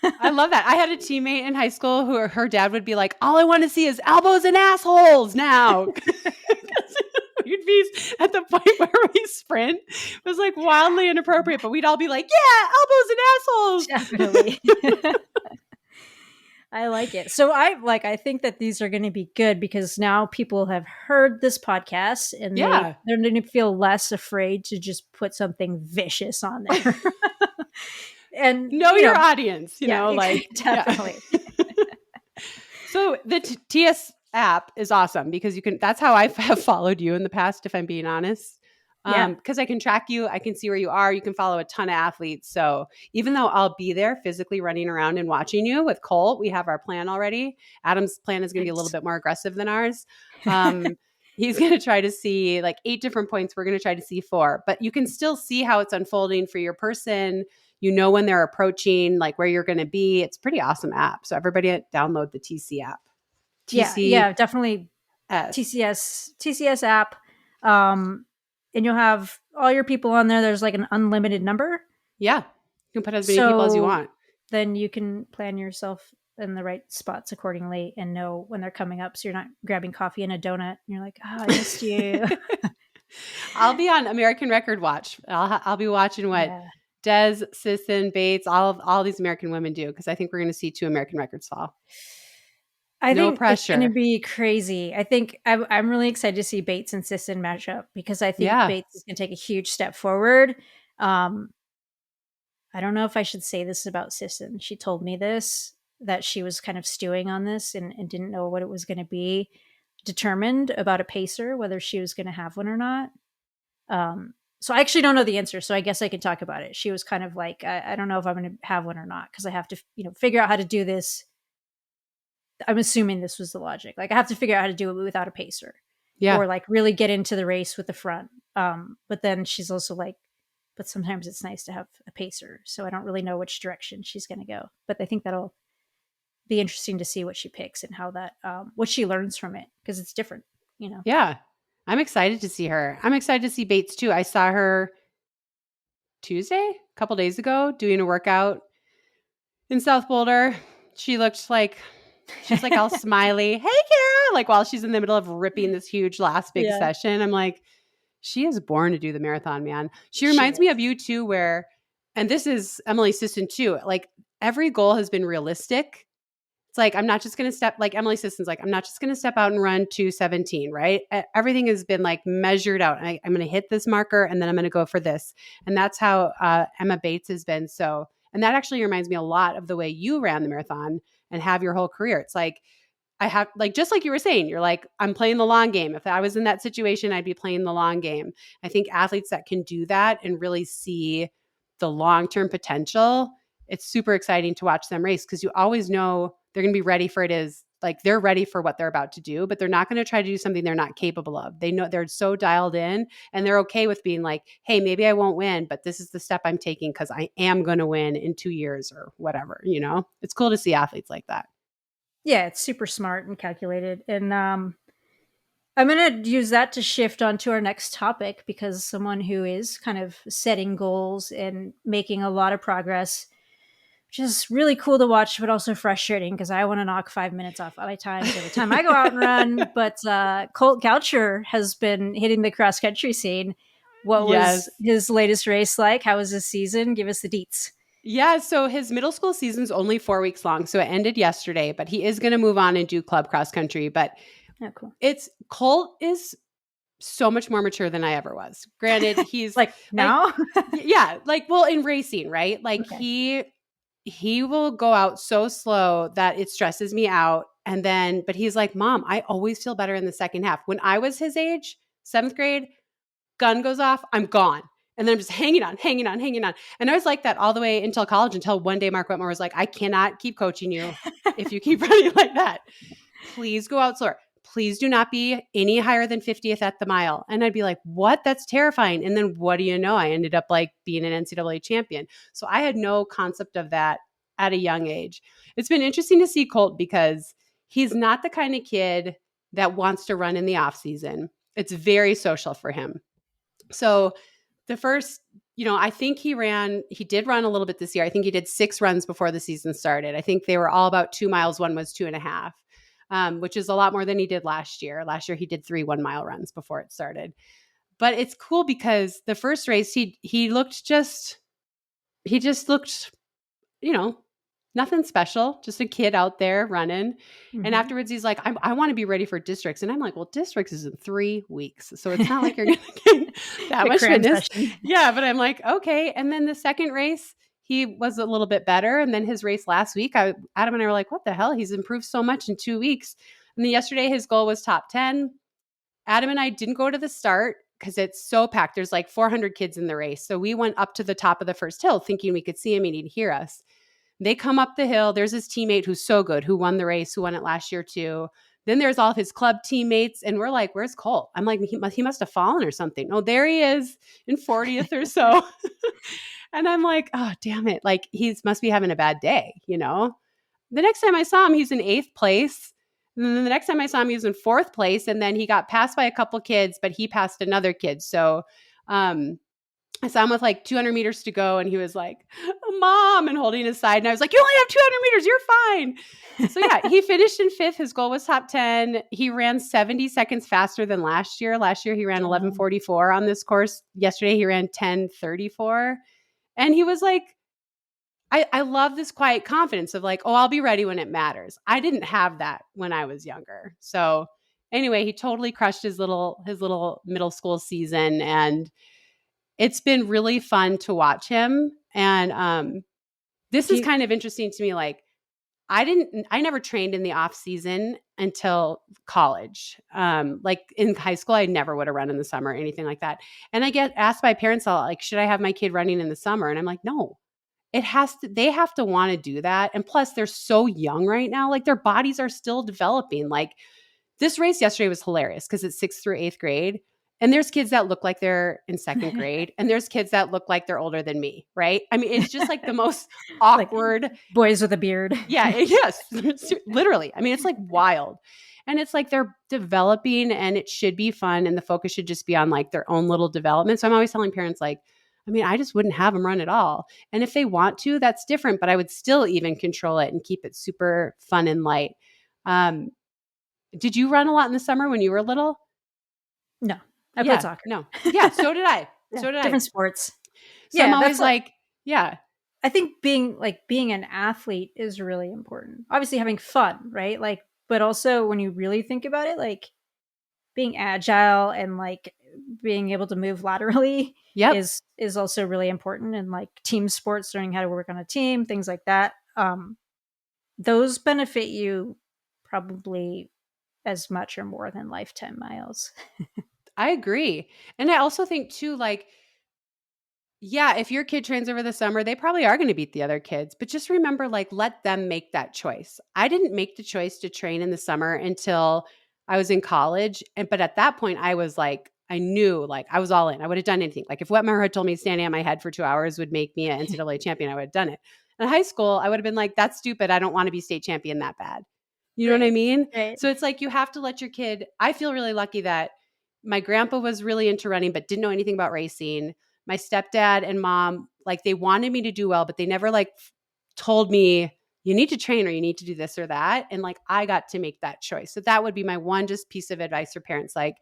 A: I love that. I had a teammate in high school who her dad would be like, all I want to see is elbows and assholes now. We'd be at the point where we sprint. It was like wildly inappropriate, but we'd all be like, yeah, elbows and assholes.
B: Definitely. I like it. So I think that these are going to be good because now people have heard this podcast and
A: Yeah.
B: they're going to feel less afraid to just put something vicious on there. And
A: Know your audience,
B: yeah,
A: like
B: definitely.
A: Yeah. So the TS app is awesome because that's how I have followed you in the past, if I'm being honest.
B: Yeah.
A: Because I can track you, I can see where you are. You can follow a ton of athletes. So even though I'll be there physically running around and watching you with Colt, we have our plan already. Adam's plan is going to be a little bit more aggressive than ours. He's going to try to see like 8 different points. We're going to try to see 4, but you can still see how it's unfolding for your person. You know when they're approaching, like where you're going to be. It's a pretty awesome app. So everybody download the TC app.
B: Yeah, definitely. TCS app. And you'll have all your people on there. There's like an unlimited number.
A: Yeah. You can put as many people as you want.
B: Then you can plan yourself in the right spots accordingly and know when they're coming up. So you're not grabbing coffee and a donut and you're like, oh, I missed you.
A: I'll be on American Record Watch. I'll be watching what Des, Sisson, Bates, all these American women do because I think we're going to see 2 American records fall.
B: I
A: no
B: think
A: pressure.
B: It's going to be crazy. I think I'm really excited to see Bates and Sisson match up because I think Bates is going to take a huge step forward. I don't know if I should say this about Sisson. She told me this, that she was kind of stewing on this and didn't know what it was going to be, determined about a pacer, whether she was going to have one or not. So I actually don't know the answer. So I guess I can talk about it. She was kind of like, I don't know if I'm going to have one or not because I have to, figure out how to do this. I'm assuming this was the logic. Like I have to figure out how to do it without a pacer.
A: Yeah.
B: Or like really get into the race with the front. But then she's also like, but sometimes it's nice to have a pacer. So I don't really know which direction she's going to go. But I think that'll be interesting to see what she picks and how that, what she learns from it because it's different,
A: Yeah. I'm excited to see her. I'm excited to see Bates too. I saw her Tuesday, a couple days ago, doing a workout in South Boulder. She looked like she's like all smiley. Hey, Kara, like while she's in the middle of ripping this huge last big session. I'm like, she is born to do the marathon, man. She reminds me of you too, and this is Emily Sisson too. Like every goal has been realistic. It's like, I'm not just going to step, like Emily Sisson's like, I'm not just going to step out and run 2:17, right? Everything has been like measured out. I'm going to hit this marker and then I'm going to go for this. And that's how Emma Bates has been. So, and that actually reminds me a lot of the way you ran the marathon and have your whole career. It's like, I have like, just like you were saying, you're like, I'm playing the long game. If I was in that situation, I'd be playing the long game. I think athletes that can do that and really see the long-term potential, it's super exciting to watch them race because you always know they're going to be ready for they're ready for what they're about to do, but they're not going to try to do something they're not capable of. They know they're so dialed in and they're okay with being like, hey, maybe I won't win, but this is the step I'm taking because I am going to win in 2 years or whatever, It's cool to see athletes like that.
B: Yeah, it's super smart and calculated. And I'm going to use that to shift on to our next topic because someone who is kind of setting goals and making a lot of progress, which is really cool to watch, but also frustrating because I want to knock 5 minutes off my time every time I go out and run. But Colt Goucher has been hitting the cross country scene. What was his latest race like? How was his season? Give us the deets.
A: Yeah, so his middle school season's only 4 weeks long. So it ended yesterday, but he is going to move on and do club cross country. But
B: Oh, cool.
A: Colt is so much more mature than I ever was. Granted, he's
B: Like
A: like,
B: now?
A: yeah, like, well, in racing, right? Like
B: Okay.
A: he will go out so slow that it stresses me out. And then, but he's like, Mom, I always feel better in the second half. When I was his age, 7th grade, gun goes off, I'm gone. And then I'm just hanging on, hanging on, hanging on. And I was like that all the way until college, until one day Mark Whitmore was like, I cannot keep coaching you if you keep running like that. Please go out slower. Please do not be any higher than 50th at the mile. And I'd be like, what? That's terrifying. And then what do you know? I ended up like being an NCAA champion. So I had no concept of that at a young age. It's been interesting to see Colt because he's not the kind of kid that wants to run in the off season. It's very social for him. So the first, I think he did run a little bit this year. I think he did 6 runs before the season started. I think they were all about 2 miles. One was 2.5, which is a lot more than he did last year. Last year, he did 3 1-mile runs before it started. But it's cool because the first race, he just looked, you know, nothing special, just a kid out there running. And
B: Mm-hmm.
A: afterwards, he's like, I want to be ready for districts. And I'm like, well, districts is in 3 weeks. So it's not like you're going to get that
B: The
A: much
B: cram
A: fitness.
B: session.
A: Yeah. But I'm like, okay. And then the second race, he was a little bit better. And then his race last week, Adam and I were like, what the hell? He's improved so much in 2 weeks. And then yesterday, his goal was top 10. Adam and I didn't go to the start because it's so packed. There's like 400 kids in the race. So we went up to the top of the first hill thinking we could see him and he'd hear us. They come up the hill. There's his teammate who's so good, who won the race, who won it last year too. Then there's all of his club teammates. And we're like, where's Colt? I'm like, he must have fallen or something. Oh, there he is in 40th or so. And I'm like, oh, damn it. Like he must be having a bad day, The next time I saw him, he's in 8th place. And then the next time I saw him, he was in 4th place. And then he got passed by a couple kids, but he passed another kid. So I saw him with like 200 meters to go and he was like, Mom, and holding his side. And I was like, you only have 200 meters. You're fine. So yeah, he finished in 5th. His goal was top 10. He ran 70 seconds faster than last year. Last year, he ran 11:44 on this course. Yesterday, he ran 10:34. And he was like, I love this quiet confidence of like, oh, I'll be ready when it matters. I didn't have that when I was younger. So anyway, he totally crushed his little middle school season. And it's been really fun to watch him. And this is kind of interesting to me. Like, I never trained in the off season until college. Like in high school, I never would have run in the summer or anything like that. And I get asked by parents all like, should I have my kid running in the summer? And I'm like, no, they have to want to do that. And plus they're so young right now. Like their bodies are still developing. Like this race yesterday was hilarious because it's 6th through 8th grade. And there's kids that look like they're in 2nd grade. And there's kids that look like they're older than me, right? I mean, it's just like the most awkward.
B: Like boys with a beard.
A: Yeah, yes, literally. I mean, it's like wild. And it's like they're developing and it should be fun. And the focus should just be on like their own little development. So I'm always telling parents like, I mean, I just wouldn't have them run at all. And if they want to, that's different, but I would still even control it and keep it super fun and light. Did you run a lot in the summer when you were little?
B: No, I played soccer.
A: No. Yeah, so did I.
B: Different sports.
A: So I'm always like, yeah.
B: I think being an athlete is really important. Obviously having fun, right? Like, but also when you really think about it, like being agile and like being able to move laterally is also really important. And like team sports, learning how to work on a team, things like that. Those benefit you probably as much or more than lifetime miles.
A: I agree. And I also think too, like, yeah, if your kid trains over the summer, they probably are going to beat the other kids. But just remember, like, let them make that choice. I didn't make the choice to train in the summer until I was in college. But at that point, I was like, I knew, like, I was all in. I would have done anything. Like, if Wetmore had told me standing on my head for 2 hours would make me an NCAA champion, I would have done it. In high school, I would have been like, that's stupid. I don't want to be state champion that bad. You know what I mean?
B: Right.
A: So it's like you have to let your kid. I feel really lucky that my grandpa was really into running, but didn't know anything about racing. My stepdad and mom, like they wanted me to do well, but they never like told me you need to train or you need to do this or that. And like I got to make that choice. So that would be my one just piece of advice for parents. Like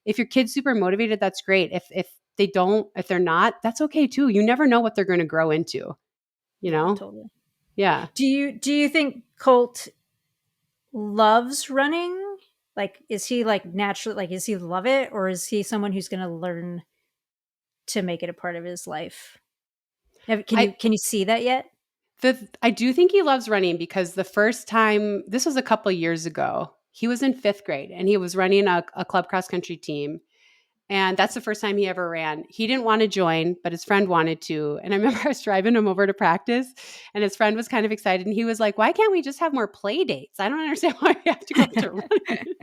A: if your kid's super motivated, that's great. If they're not, that's okay too. You never know what they're going to grow into. you
B: Yeah,
A: know?
B: totally.
A: Yeah.
B: Do you think Colt loves running? Like, is he like naturally like is he love it, or is he someone who's going to learn to make it a part of his life? Can
A: I
B: you see that yet?
A: I do think he loves running because the first time, this was a couple years ago, he was in 5th grade and he was running a club cross country team. And that's the first time he ever ran. He didn't want to join, but his friend wanted to. And I remember I was driving him over to practice, and his friend was kind of excited. And he was like, "Why can't we just have more play dates? I don't understand why we have to go to running."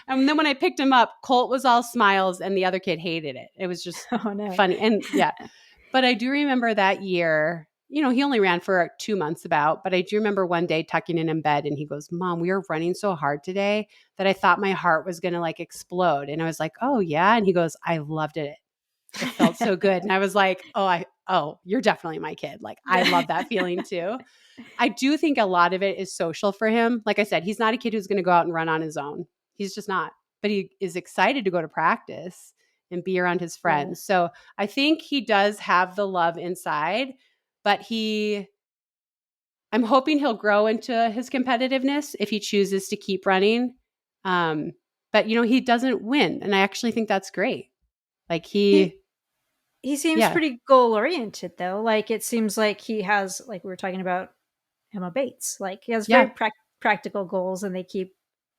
A: And then when I picked him up, Colt was all smiles, and the other kid hated it. It was just
B: Oh no.
A: funny. And yeah, but I do remember that year, he only ran for 2 months about, but I do remember one day tucking in bed and he goes, "Mom, we were running so hard today that I thought my heart was going to like explode." And I was like, "Oh yeah." And he goes, "I loved it. It felt so good." And I was like, "Oh, you're definitely my kid. Like I love that feeling too." I do think a lot of it is social for him. Like I said, he's not a kid who's going to go out and run on his own. He's just not. But he is excited to go to practice and be around his
B: Yeah.
A: friends. So I think he does have the love inside, but I'm hoping he'll grow into his competitiveness if he chooses to keep running. Um, but he doesn't win, and I actually think that's great. Like
B: He he seems
A: yeah,
B: pretty goal oriented though. Like it seems like he has, like we were talking about Emma Bates. Like he has very
A: yeah,
B: practical goals, and they keep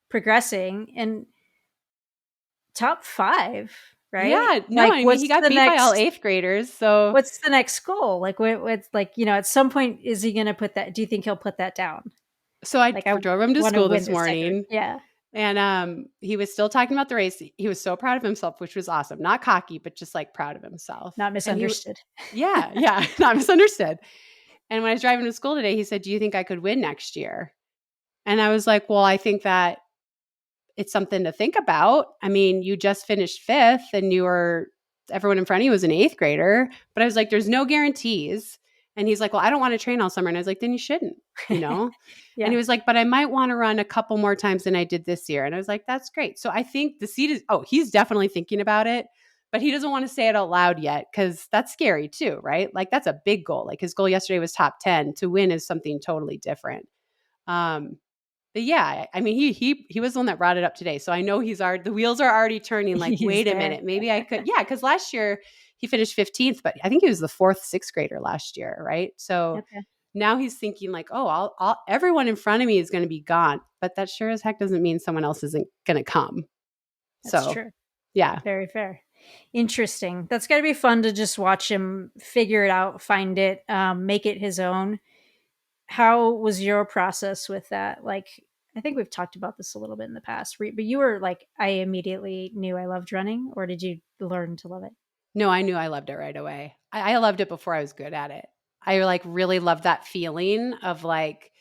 B: progressing. And top 5, right?
A: yeah. No,
B: Like
A: I mean he got beat by all 8th graders, so
B: what's the next goal? Like what's like, at some point is he going to put that, do you think he'll put that down?
A: I
B: Like, I
A: drove him to
B: want to
A: school
B: win
A: this
B: this 10K.
A: morning.
B: Yeah.
A: And he was still talking about the race. He was so proud of himself, which was awesome. Not cocky, but just like proud of himself.
B: Not
A: And
B: misunderstood.
A: yeah, yeah, not misunderstood. And when I was driving to school today, he said, "Do you think I could win next year?" And I was like, "Well, I think that it's something to think about. I mean, you just finished 5th and everyone in front of you was an 8th grader." But I was like, "There's no guarantees." And he's like, "Well, I don't want to train all summer." And I was like, "Then you shouldn't, you know?" And he
B: Yeah.
A: was like, "But I might want to run a couple more times than I did this year." And I was like, "That's great." So I think the seed is, he's definitely thinking about it, but he doesn't want to say it out loud yet because that's scary too, right? Like that's a big goal. Like his goal yesterday was top 10. To win is something totally different. Um, but yeah, I mean, he was the one that brought it up today. So I know the wheels are already turning like,
B: He's
A: wait a
B: there.
A: minute, maybe I could, yeah, because last year he finished 15th, but I think he was the 4th, 6th grader last year, right? So
B: Okay.
A: now he's thinking like, oh, everyone in front of me is going to be gone, but that sure as heck doesn't mean someone else isn't going to come.
B: That's
A: So
B: true.
A: yeah,
B: Very fair. Interesting. That's got to be fun to just watch him figure it out, find it, make it his own. How was your process with that? Like, I think we've talked about this a little bit in the past, but you were like, I immediately knew I loved running, or did you learn to love it?
A: no, I knew I loved it right away. I loved it before I was good at it. I like really loved that feeling of like,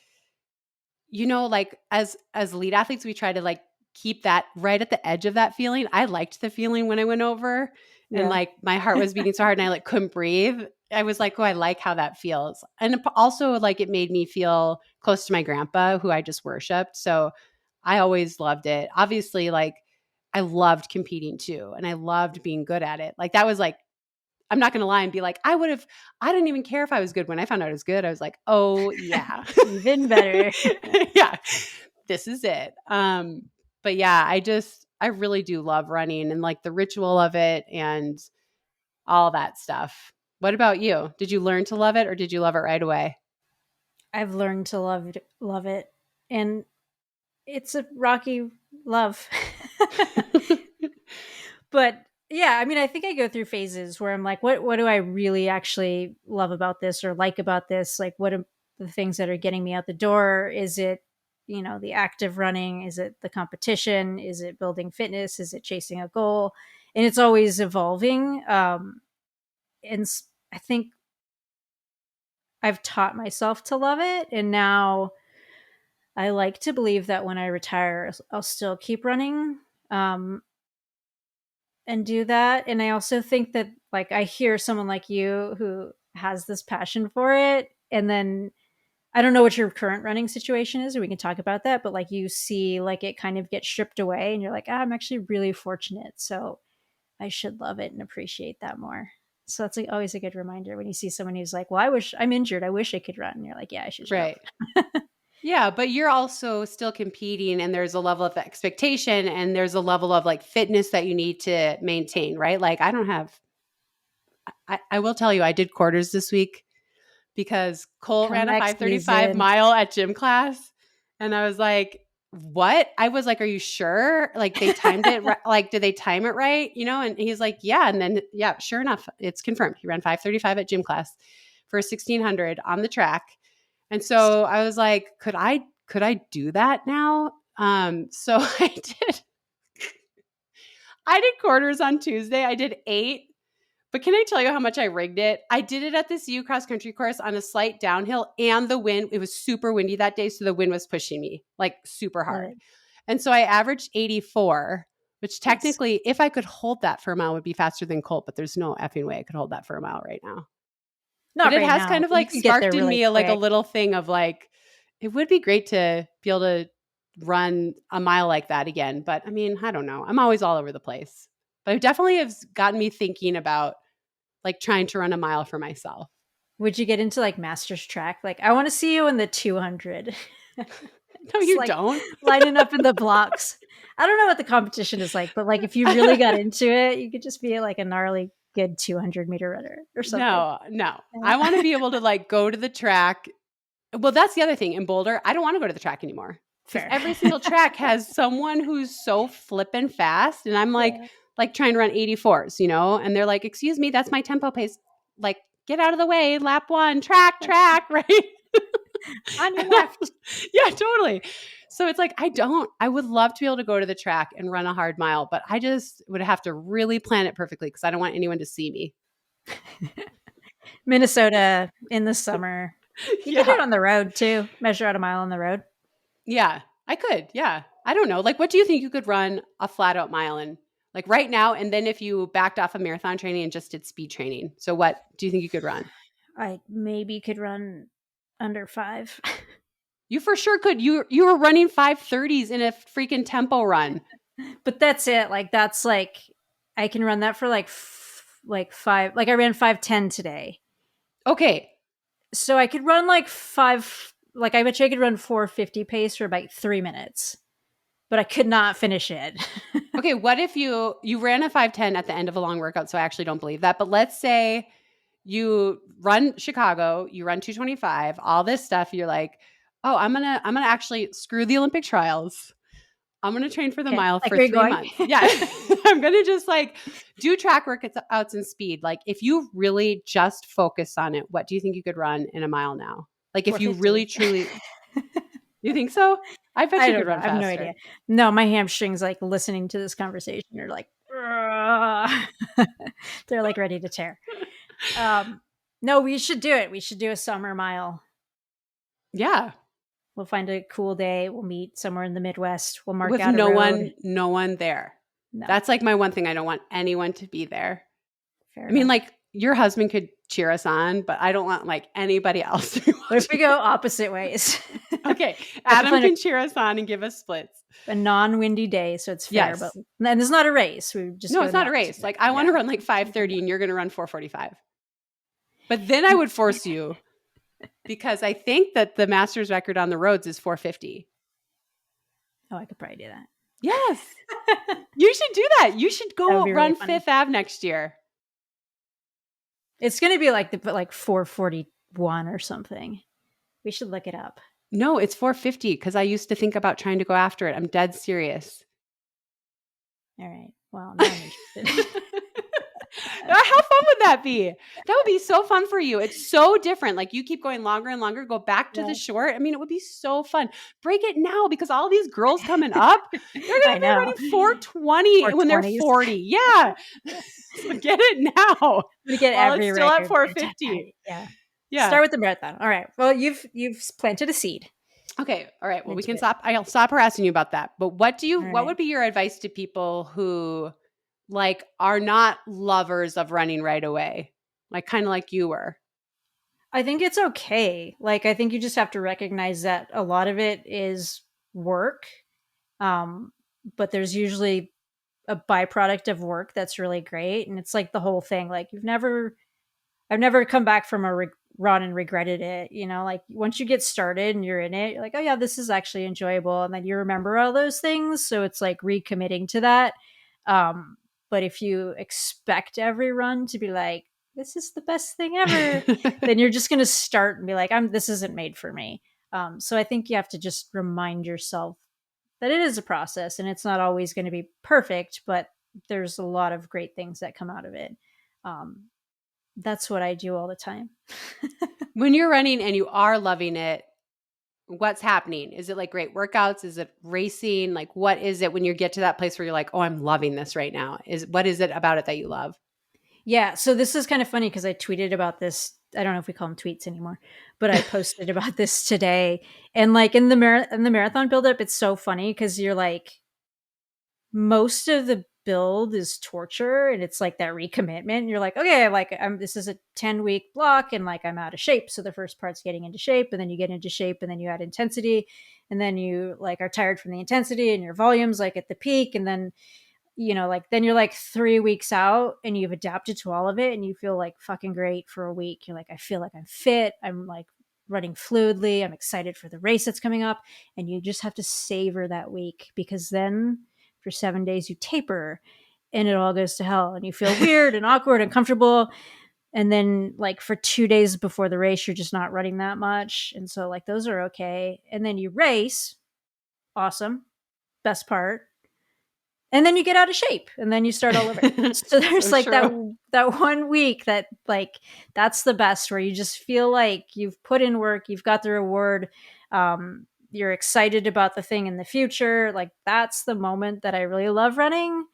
A: like as lead athletes, we try to like keep that right at the edge of that feeling. I liked the feeling when I went over and
B: Yeah.
A: like my heart was beating so hard and I like couldn't breathe. I was like, "Oh, I like how that feels." And also like it made me feel close to my grandpa who I just worshiped. So I always loved it. Obviously, like I loved competing too and I loved being good at it. Like that was like I'm not going to lie and be like, I didn't even care if I was good. When I found out I was good, I was like, "Oh yeah."
B: Even better.
A: Yeah, this is it. But yeah, I really do love running and like the ritual of it and all that stuff. What about you? Did you learn to love it or did you love it right away?
B: I've learned to love it. And it's a rocky love. But yeah, I mean, I think I go through phases where I'm like, what do I really actually love about this or like about this? Like, what are the things that are getting me out the door? Is it, the active running? Is it the competition? Is it building fitness? Is it chasing a goal? And it's always evolving. And I think I've taught myself to love it. And now I like to believe that when I retire, I'll still keep running. Um, and do that. And I also think that, like, I hear someone like you who has this passion for it, and then I don't know what your current running situation is, or we can talk about that, but like you see like it kind of get stripped away and you're like, I'm actually really fortunate. So I should love it and appreciate that more. So that's like always a good reminder when you see someone who's like, well, I'm injured. I wish I could run. And you're like, yeah, I should shut up.
A: Right. Yeah, but you're also still competing and there's a level of expectation and there's a level of like fitness that you need to maintain, right? Like I don't have I will tell you I did quarters this week because Colt ran a
B: Comeback
A: 5:35
B: season.
A: mile at gym class and I was like, "What?" I was like, "Are you sure?" Like they timed it like did they time it right? You know, and he's like, "Yeah." And then yeah, sure enough, it's confirmed. He ran 5:35 at gym class for 1600 on the track. And so I was like, could I do that now? So I did quarters on Tuesday. I did 8. But can I tell you how much I rigged it? I did it at this U cross country course on a slight downhill and the wind, it was super windy that day. So the wind was pushing me like super
B: Love
A: hard.
B: it.
A: And so I averaged 84, which
B: Nice.
A: technically, if I could hold that for a mile, would be faster than Colt, but there's no effing way I could hold that for a mile right now. But
B: Not
A: it
B: right
A: has
B: now,
A: kind of
B: but you
A: like
B: could get there
A: sparked in
B: really
A: me like a
B: quick.
A: little thing of like, it would be great to be able to run a mile like that again. But I mean, I don't know. I'm always all over the place. But it definitely has gotten me thinking about like trying to run a mile for myself.
B: Would you get into like Masters track? Like, I want to see you in the 200.
A: No,
B: It's
A: you
B: like
A: don't.
B: lining up in the blocks. I don't know what the competition is like, but like if you really got into it, you could just be like a gnarly good 200-meter runner or something.
A: No. I want to
B: Yeah.
A: be able to like go to the track. Well, that's the other thing. In Boulder, I don't want to go to the track anymore because
B: Fair.
A: every single track has someone who's so flippin' fast. And I'm
B: Yeah.
A: like trying to run 84s, you know? And they're like, excuse me, that's my tempo pace. Like, get out of the way, lap 1, track, right?
B: On your left.
A: Yeah, totally. So it's like, I would love to be able to go to the track and run a hard mile, but I just would have to really plan it perfectly because I don't want anyone to see me.
B: Minnesota in the summer. You could do
A: Yeah.
B: it on the road too. Measure out a mile on the road.
A: Yeah, I could. Yeah. I don't know. Like, what do you think you could run a flat out mile in? Like right now, and then if you backed off of marathon training and just did speed training. So what do you think you could run?
B: I maybe could run under 5.
A: You for sure could. You were running 5:30s in a freaking tempo run.
B: But that's it. Like that's like I can run that for like 5. Like I ran 5:10 today.
A: Okay.
B: So I could run like 5, like I bet you I could run 450 pace for about 3 minutes. But I could not finish it.
A: Okay, what if you ran a 5:10 at the end of a long workout, so I actually don't believe that. But let's say you run Chicago, you run 225, all this stuff, you're like, "Oh, I'm going to actually screw the Olympic trials. I'm going to train for the
B: Okay.
A: mile
B: Like
A: for
B: where you
A: 3
B: going?
A: months." Yeah. I'm going to just like do track workouts and speed. Like if you really just focus on it, what do you think you could run in a mile now? Like if you really
B: 450.
A: truly you think so? I bet
B: I
A: you could
B: don't know.
A: run
B: I have no
A: faster.
B: idea. No, my hamstrings like listening to this conversation are like they're like ready to tear. Um no, we should do it. We should do a summer mile.
A: Yeah.
B: We'll find a cool day. We'll meet somewhere in the Midwest. We'll mark
A: With
B: out a road.
A: no one there.
B: No,
A: That's like my one thing. I don't want anyone to be there.
B: fair
A: I mean,
B: enough.
A: like your husband could cheer us on, but I don't want like anybody else to be
B: What if we
A: watching.
B: go opposite ways?
A: Okay.
B: Have to
A: Adam
B: plan
A: can cheer us on and give us splits.
B: a non-windy day, so it's fair. But
A: Yes.
B: and it's not a race. We just
A: No,
B: go
A: it's
B: in the
A: not a
B: opposite
A: race. Like
B: direction.
A: I want to
B: Yeah.
A: run like 5:30 and you're going to run 4:45. But then I would force you because I think that the master's record on the roads is 4:50.
B: Oh, I could probably do that.
A: Yes. You should do that. You should
B: That would
A: go
B: be really
A: run
B: funny.
A: Fifth Ave next year.
B: It's going to be like 441 or something. We should look it up.
A: No, it's 4:50 because I used to think about trying to go after it. I'm dead serious.
B: All right. Well, now I'm interested.
A: How fun would that be? That would be so fun for you. It's so different. Like you keep going longer and longer, go back to
B: Yeah.
A: the short. I mean, it would be so fun. Break it now because all these girls coming up, they're going
B: I
A: to be
B: know.
A: running 420 when they're
B: 420s.
A: 40. Yeah. So get it now
B: We get
A: while
B: every
A: it's still at
B: record.
A: 450.
B: Yeah.
A: Yeah.
B: Start with the marathon. All right. Well, you've planted a seed.
A: Okay. All right. Well, we
B: Into
A: can
B: it.
A: stop. I'll stop harassing you about that. But what
B: Right.
A: would be your advice to people who like are not lovers of running right away? Like kind of like you were.
B: I think it's okay. Like I think you just have to recognize that a lot of it is work. But there's usually a byproduct of work that's really great. And it's like the whole thing. Like I've never come back from a run and regretted it. You know, like once you get started and you're in it, you're like, oh yeah, this is actually enjoyable. And then you remember all those things. So it's like recommitting to that. Um, but if you expect every run to be like, this is the best thing ever, then you're just going to start and be like, this isn't made for me. So I think you have to just remind yourself that it is a process and it's not always going to be perfect, but there's a lot of great things that come out of it. Um, that's what I do all the time.
A: When you're running and you are loving it, what's happening? Is it like great workouts? Is it racing? Like what is it when you get to that place where you're like, oh, I'm loving this right now? What is it about it that you love?
B: Yeah, so this is kind of funny because I tweeted about this. I don't know if we call them tweets anymore, but I posted about this today. And like in the marathon buildup, it's so funny because you're like, most of the build is torture and it's like that recommitment. And you're like, okay, like this is a 10-week block and like I'm out of shape. So the first part's getting into shape, and then you get into shape, and then you add intensity, and then you like are tired from the intensity and your volume's like at the peak, and then like then you're like 3 weeks out and you've adapted to all of it and you feel like fucking great for a week. You're like, I feel like I'm fit. I'm like running fluidly. I'm excited for the race that's coming up. And you just have to savor that week, because then for 7 days you taper and it all goes to hell and you feel weird and awkward and comfortable. And then like for 2 days before the race, you're just not running that much. And so like those are okay. And then you race. Awesome. Best part. And then you get out of shape and then you start all over. So there's
A: So
B: like
A: true.
B: that 1 week that like that's the best, where you just feel like you've put in work, you've got the reward, you're excited about the thing in the future. Like that's the moment that I really love running.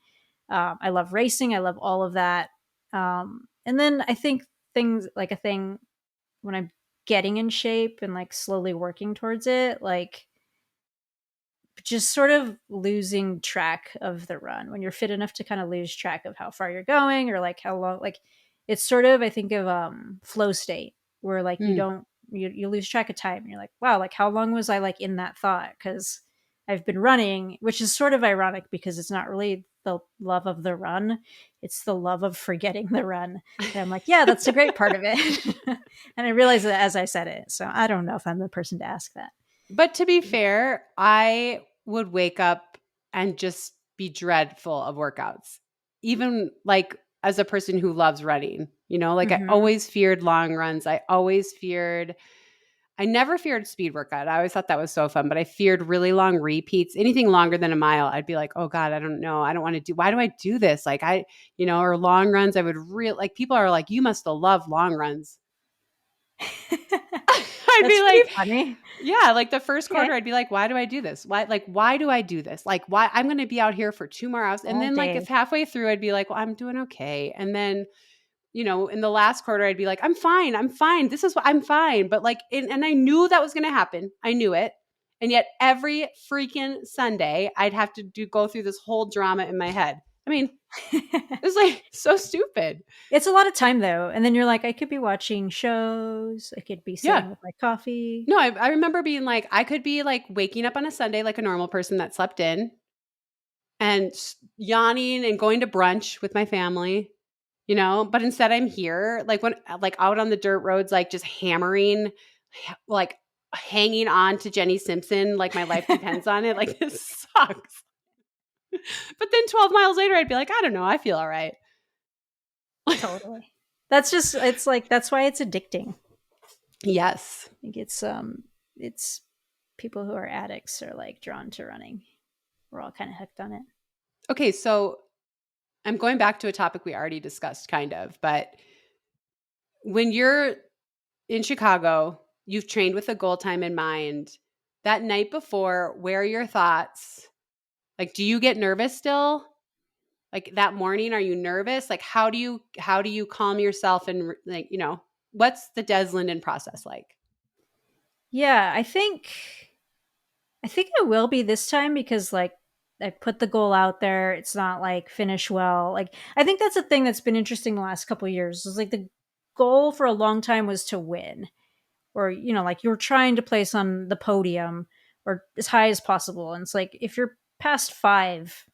B: I love racing, I love all of that. And then I think things like a thing when I'm getting in shape and like slowly working towards it, like just sort of losing track of the run when you're fit enough to kind of lose track of how far you're going or like how long, like it's sort of, I think of flow state, where like you
A: Mm.
B: don't you lose track of time and you're like, wow, like how long was I like in that thought, because I've been running, which is sort of ironic because it's not really the love of the run, it's the love of forgetting the run. And I'm like, yeah, that's a great part of it. And I realized that as I said it, so I don't know if I'm the person to ask that.
A: But to be fair, I would wake up and just be dreadful of workouts. Even like as a person who loves running, like I
B: Mm-hmm.
A: always feared long runs. I never feared speed workout. I always thought that was so fun, but I feared really long repeats. Anything longer than a mile, I'd be like, oh God, I don't know. I don't want to why do I do this? Like or long runs, I would like people are like, you must have loved long runs. I'd
B: That's
A: be
B: pretty
A: like,
B: funny.
A: yeah, like the first
B: Okay.
A: quarter, I'd be like, why do I do this? Why do I do this? Like, why I'm going to be out here for 2 more hours. And
B: All
A: then like, if
B: day.
A: halfway through, I'd be like, well, I'm doing okay. And then, in the last quarter, I'd be like, I'm fine. I'm fine. This is what I'm fine. But like, and I knew that was going to happen. I knew it. And yet every freaking Sunday, I'd have to go through this whole drama in my head. I mean, it's like so stupid.
B: It's a lot of time though. And then you're like, I could be watching shows. I could be
A: Yeah.
B: sitting with my coffee.
A: No, I remember being like, I could be like waking up on a Sunday like a normal person that slept in and yawning and going to brunch with my family, but instead I'm here like out on the dirt roads, like just hammering, like hanging on to Jenny Simpson, like my life depends on it. Like this sucks. But then 12 miles later, I'd be like, I don't know, I feel all right.
B: Totally. That's just, it's like, that's why it's addicting.
A: Yes.
B: I think it's people who are addicts are like drawn to running. We're all kind of hooked on it.
A: Okay, so I'm going back to a topic we already discussed kind of, but when you're in Chicago, you've trained with a goal time in mind. That night before, where are your thoughts? Like, do you get nervous still? Like that morning, are you nervous? Like, how do you calm yourself and like, what's the Des Linden process like?
B: Yeah, I think it will be this time because like I put the goal out there. It's not like finish well. Like I think that's a thing that's been interesting the last couple of years. Is like the goal for a long time was to win, or like you're trying to place on the podium or as high as possible. And it's like if you're past five,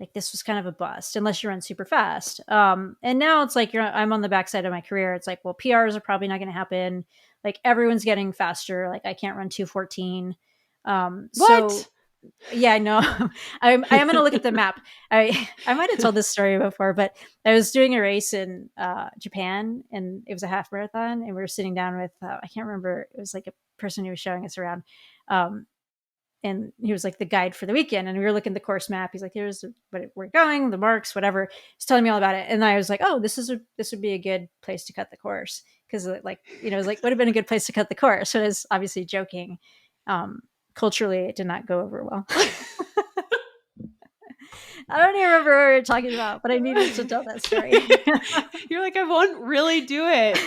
B: like this was kind of a bust unless you run super fast. And now it's like I'm on the backside of my career. It's like, well, PRs are probably not going to happen. Like everyone's getting faster. Like I can't run 2:14. So
A: What?
B: yeah, I know. I am going to look at the map. I might have told this story before, but I was doing a race in Japan, and it was a half marathon, and we were sitting down with I can't remember. It was like a person who was showing us around, um, and he was like the guide for the weekend, and we were looking at the course map. He's like, "Here's what we're going, the marks, whatever." He's telling me all about it, and I was like, "Oh, this would be a good place to cut the course," because like it was like would have been a good place to cut the course. So it was obviously joking. Culturally, it did not go over well. I don't even remember what we were talking about, but I needed to tell that story.
A: You're like, I won't really do it.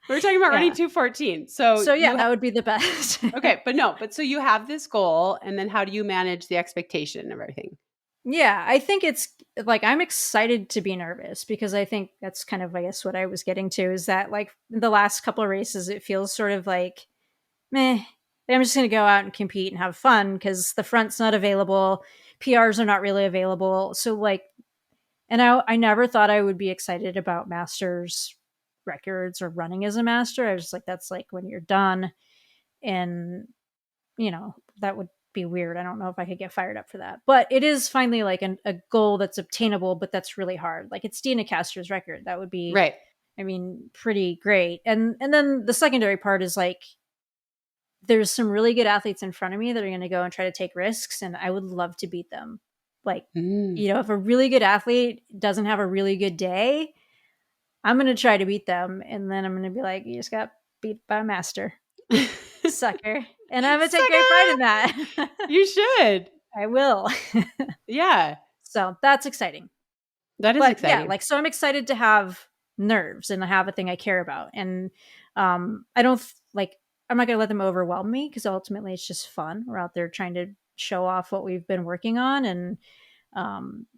A: We're talking about running
B: Yeah.
A: 2:14. So
B: Yeah, that would be the best.
A: okay, but so you have this goal, and then how do you manage the expectation of everything?
B: Yeah, I think it's like I'm excited to be nervous because I think that's kind of, I guess, what I was getting to is that like the last couple of races, it feels sort of like, meh, I'm just going to go out and compete and have fun because the front's not available. PRs are not really available. So, like, and I never thought I would be excited about masters records or running as a master. I was just like, that's like when you're done. And, that would be weird. I don't know if I could get fired up for that. But it is finally like a goal that's obtainable, but that's really hard. Like it's Dina Caster's record. That would be,
A: Right.
B: I mean, pretty great. And then the secondary part is like, there's some really good athletes in front of me that are going to go and try to take risks, and I would love to beat them. Like, if a really good athlete doesn't have a really good day, I'm going to try to beat them, and then I'm going to be like, you just got beat by a master, sucker. And I'm going to take great pride in that.
A: You should.
B: I will.
A: Yeah.
B: So that's exciting.
A: That is
B: But yeah,
A: exciting.
B: like, so I'm excited to have nerves and have a thing I care about. And I don't like, I'm not going to let them overwhelm me because ultimately it's just fun. We're out there trying to show off what we've been working on, and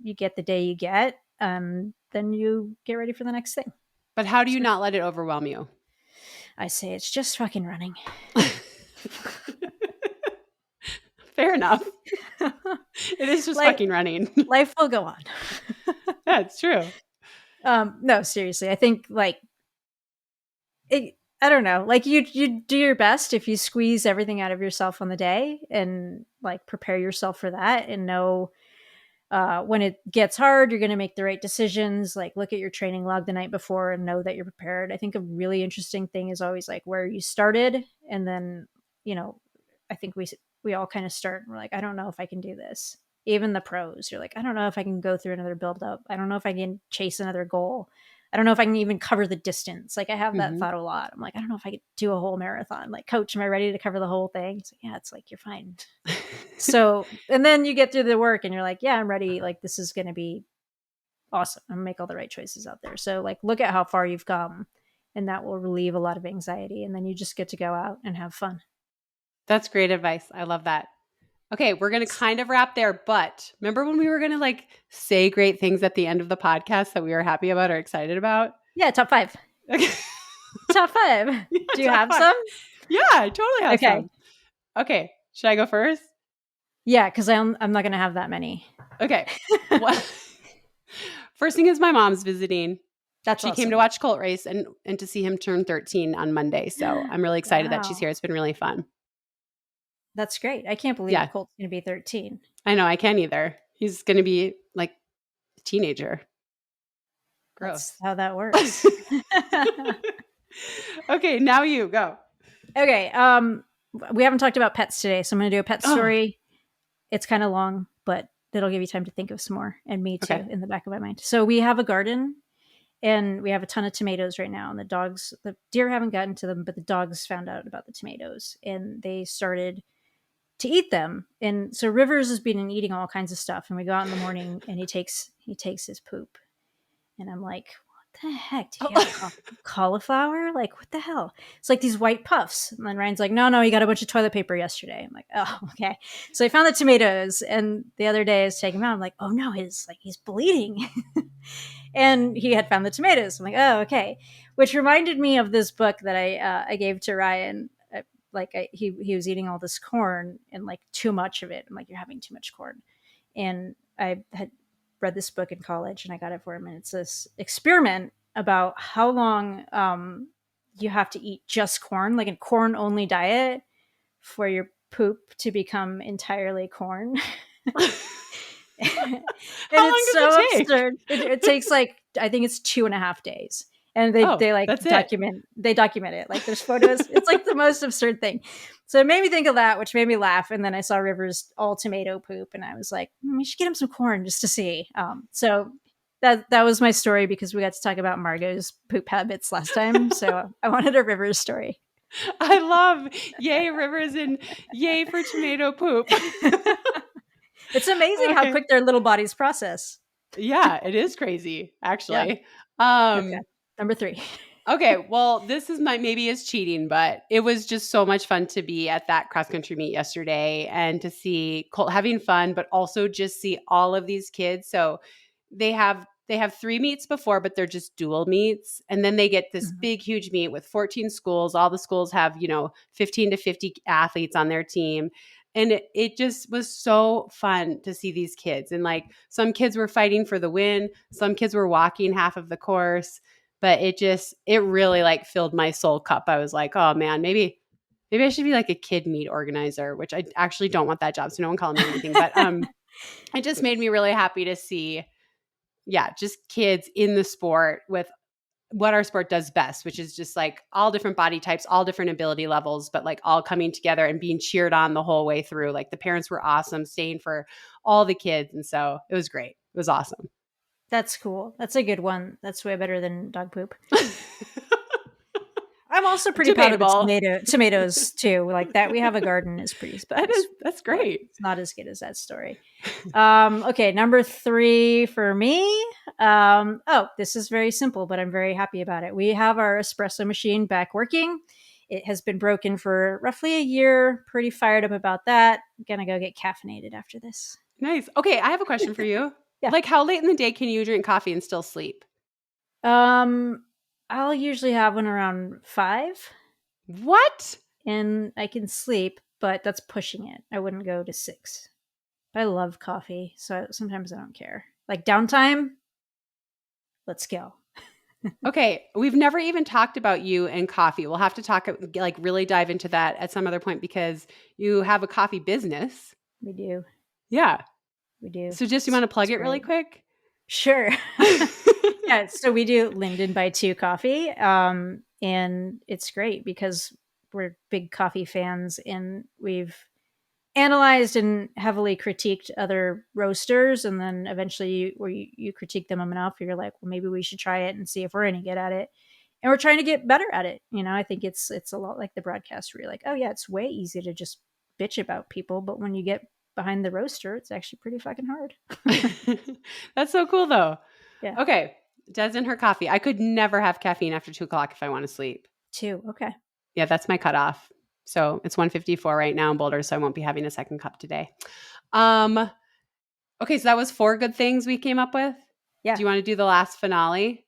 B: you get the day you get, then you get ready for the next thing.
A: But how do you not let it overwhelm you?
B: I say it's just fucking running.
A: Fair enough. It is just fucking running.
B: Life will go on.
A: Yeah, it's true.
B: No, seriously. I think like I don't know. Like you do your best if you squeeze everything out of yourself on the day and like prepare yourself for that and know when it gets hard, you're going to make the right decisions. Like look at your training log the night before and know that you're prepared. I think a really interesting thing is always like where you started, and then I think we all kind of start and we're like, I don't know if I can do this. Even the pros, you're like, I don't know if I can go through another build up. I don't know if I can chase another goal. I don't know if I can even cover the distance. Like I have that thought a lot. I'm like, I don't know if I could do a whole marathon. Like, coach, am I ready to cover the whole thing? So, yeah, it's like, you're fine. So, and then you get through the work and you're like, yeah, I'm ready. Like, this is going to be awesome. I'm gonna make all the right choices out there. So like, look at how far you've come, and that will relieve a lot of anxiety. And then you just get to go out and have fun.
A: That's great advice. I love that. Okay, we're going to kind of wrap there, but remember when we were going to like say great things at the end of the podcast that we were happy about or excited about?
B: Yeah, top 5.
A: Okay.
B: Top 5.
A: Yeah,
B: Do you have some?
A: Yeah, I totally have
B: Okay.
A: some. Okay, should I go first?
B: Yeah, because I'm not going to have that many.
A: Okay. First thing is my mom's visiting. She came to watch Colt race and to see him turn 13 on Monday. So I'm really excited that she's here. It's been really fun.
B: That's great. I can't believe Colt's going to be 13.
A: I know. I can't either. He's going to be like a teenager. Gross.
B: That's how that works.
A: Okay, now you go.
B: Okay. We haven't talked about pets today, so I'm going to do a pet story. It's kind of long, but it'll give you time to think of some more, and me too, in the back of my mind. So we have a garden, and we have a ton of tomatoes right now. And the deer haven't gotten to them, but the dogs found out about the tomatoes, and they started to eat them. And so Rivers has been eating all kinds of stuff. And we go out in the morning, and he takes his poop, and I'm like, what the heck? Did you have cauliflower? Like, what the hell? It's like these white puffs. And then Ryan's like, no, you got a bunch of toilet paper yesterday. I'm like, oh, okay. So I found the tomatoes, and the other day I was taking him out. I'm like, oh no, he's bleeding. And he had found the tomatoes. I'm like, oh, okay. Which reminded me of this book that I gave to Ryan. He was eating all this corn and like too much of it. I'm like, you're having too much corn. And I had read this book in college, and I got it for him. And it's this experiment about how long you have to eat just corn, like a corn only diet, for your poop to become entirely corn. And
A: How long
B: it's
A: does
B: so
A: it take?
B: absurd. It takes like, I think it's 2.5 days. And
A: Oh,
B: they like
A: that's it.
B: document it. Like there's photos. It's like the most absurd thing. So it made me think of that, which made me laugh. And then I saw River's all tomato poop, and I was like, we should get him some corn just to see. So that was my story, because we got to talk about Margot's poop habits last time. So I wanted a River's story.
A: I love yay Rivers and yay for tomato poop.
B: It's amazing how
A: Okay.
B: quick their little bodies process.
A: Yeah, it is crazy,
B: Yeah.
A: actually.
B: Okay. Number 3.
A: Okay, well, this is maybe is cheating, but it was just so much fun to be at that cross country meet yesterday and to see Colt having fun, but also just see all of these kids. So they have 3 meets before, but they're just dual meets, and then they get this
B: Mhm.
A: big huge meet with 14 schools. All the schools have 15 to 50 athletes on their team. And it just was so fun to see these kids. And like some kids were fighting for the win, some kids were walking half of the course, but it really like filled my soul cup. I was like, oh man, maybe I should be like a kid meet organizer, which I actually don't want that job, so no one call me anything. But it just made me really happy to see, yeah, just kids in the sport with what our sport does best, which is just like all different body types, all different ability levels, but like all coming together and being cheered on the whole way through. Like the parents were awesome, staying for all the kids. And so it was great. It was awesome.
B: That's cool. That's a good one. That's way better than dog poop. I'm also pretty proud of the
A: Debatable.
B: tomatoes too. Like that, we have a garden is pretty special.
A: That's
B: But
A: great.
B: it's not as good as that story. Okay, number 3 for me. This is very simple, but I'm very happy about it. We have our espresso machine back working. It has been broken for roughly a year. Pretty fired up about that. Gonna go get caffeinated after this.
A: Nice. Okay, I have a question for you.
B: Yeah.
A: Like, how late in the day can you drink coffee and still sleep?
B: Um, I'll usually have one around 5,
A: What?
B: and I can sleep, but that's pushing it. I wouldn't go to 6. But I love coffee, so sometimes I don't care. Like downtime, let's go.
A: Okay, we've never even talked about you and coffee. We'll have to talk, like, really dive into that at some other point because you have a coffee business.
B: We do.
A: Yeah.
B: We do.
A: So just you want to plug
B: It's
A: it really
B: great.
A: quick?
B: Sure. Yeah, so we do Linden by 2 coffee. And it's great because we're big coffee fans, and we've analyzed and heavily critiqued other roasters, and then eventually you critique them enough, you're like, well, maybe we should try it and see if we're any good at it. And we're trying to get better at it. I think it's a lot like the broadcast, where you're like, oh yeah, it's way easy to just bitch about people, but when you get behind the roaster, it's actually pretty fucking hard.
A: That's so cool, though.
B: Yeah.
A: Okay, Des and her coffee. I could never have caffeine after 2 o'clock if I want to sleep.
B: 2. Okay.
A: Yeah, that's my cutoff. So it's 1:54 right now in Boulder, so I won't be having a second cup today. Okay, so that was 4 good things we came up with.
B: Yeah.
A: Do you want to do the last finale?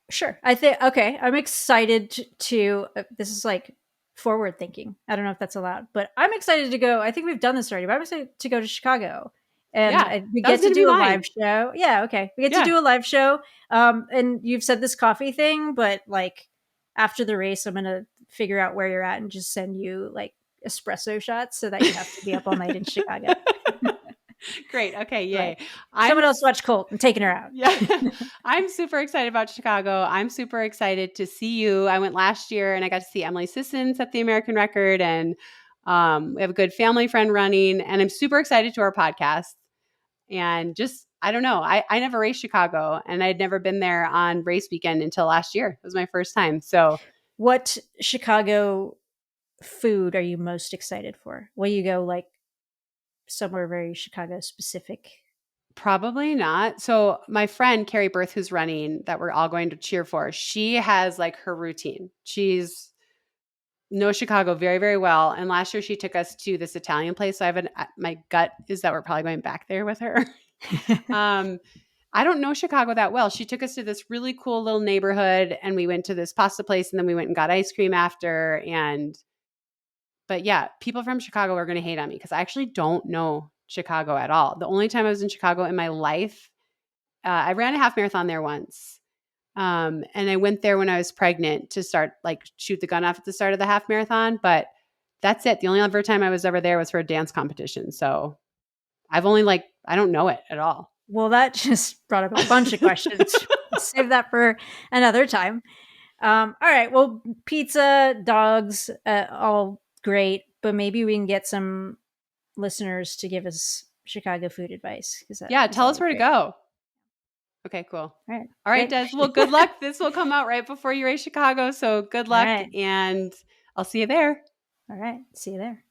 B: Sure. I think, okay, I'm excited to this is like forward thinking. I don't know if that's allowed, but I'm excited to go. I think we've done this already, but I'm excited to go to Chicago. And
A: Yeah,
B: we
A: that was
B: get to
A: going to be
B: do a
A: mine.
B: live show. Yeah, okay. We get to
A: Yeah.
B: do a live show. And you've said this coffee thing, but like after the race, I'm going to figure out where you're at and just send you like espresso shots so that you have to be up all night in Chicago.
A: Great. Okay. Yay.
B: Right. Someone else watch Colt. I'm taking her out.
A: Yeah. I'm super excited about Chicago. I'm super excited to see you. I went last year and I got to see Emily Sissons at the American Record, and we have a good family friend running, and I'm super excited to our podcast. And just, I don't know. I never raced Chicago, and I'd never been there on race weekend until last year. It was my first time. So
B: what Chicago food are you most excited for? Will you go like somewhere very Chicago specific?
A: probably not. So my friend Carrie Birth, who's running, that we're all going to cheer for, she has like her routine. She's knows Chicago very, very well. And last year she took us to this Italian place. So my gut is that we're probably going back there with her. I don't know Chicago that well. She took us to this really cool little neighborhood, and we went to this pasta place, and then we went and got ice cream after. And But yeah, people from Chicago are going to hate on me because I actually don't know Chicago at all. The only time I was in Chicago in my life, I ran a half marathon there once. And I went there when I was pregnant to start like shoot the gun off at the start of the half marathon. But that's it. The only other time I was ever there was for a dance competition. So I've only I don't know it at all.
B: Well, that just brought up a bunch of questions. Save that for another time. All right. Well, pizza, dogs, all great, but maybe we can get some listeners to give us Chicago food advice because
A: Yeah,
B: that's
A: tell us
B: always
A: where to
B: great.
A: go. Okay, cool.
B: All right.
A: All right,
B: Great.
A: Des. Well, good luck. This will come out right before you race Chicago. So good
B: All
A: luck,
B: right.
A: and I'll see you there.
B: All right. See you there.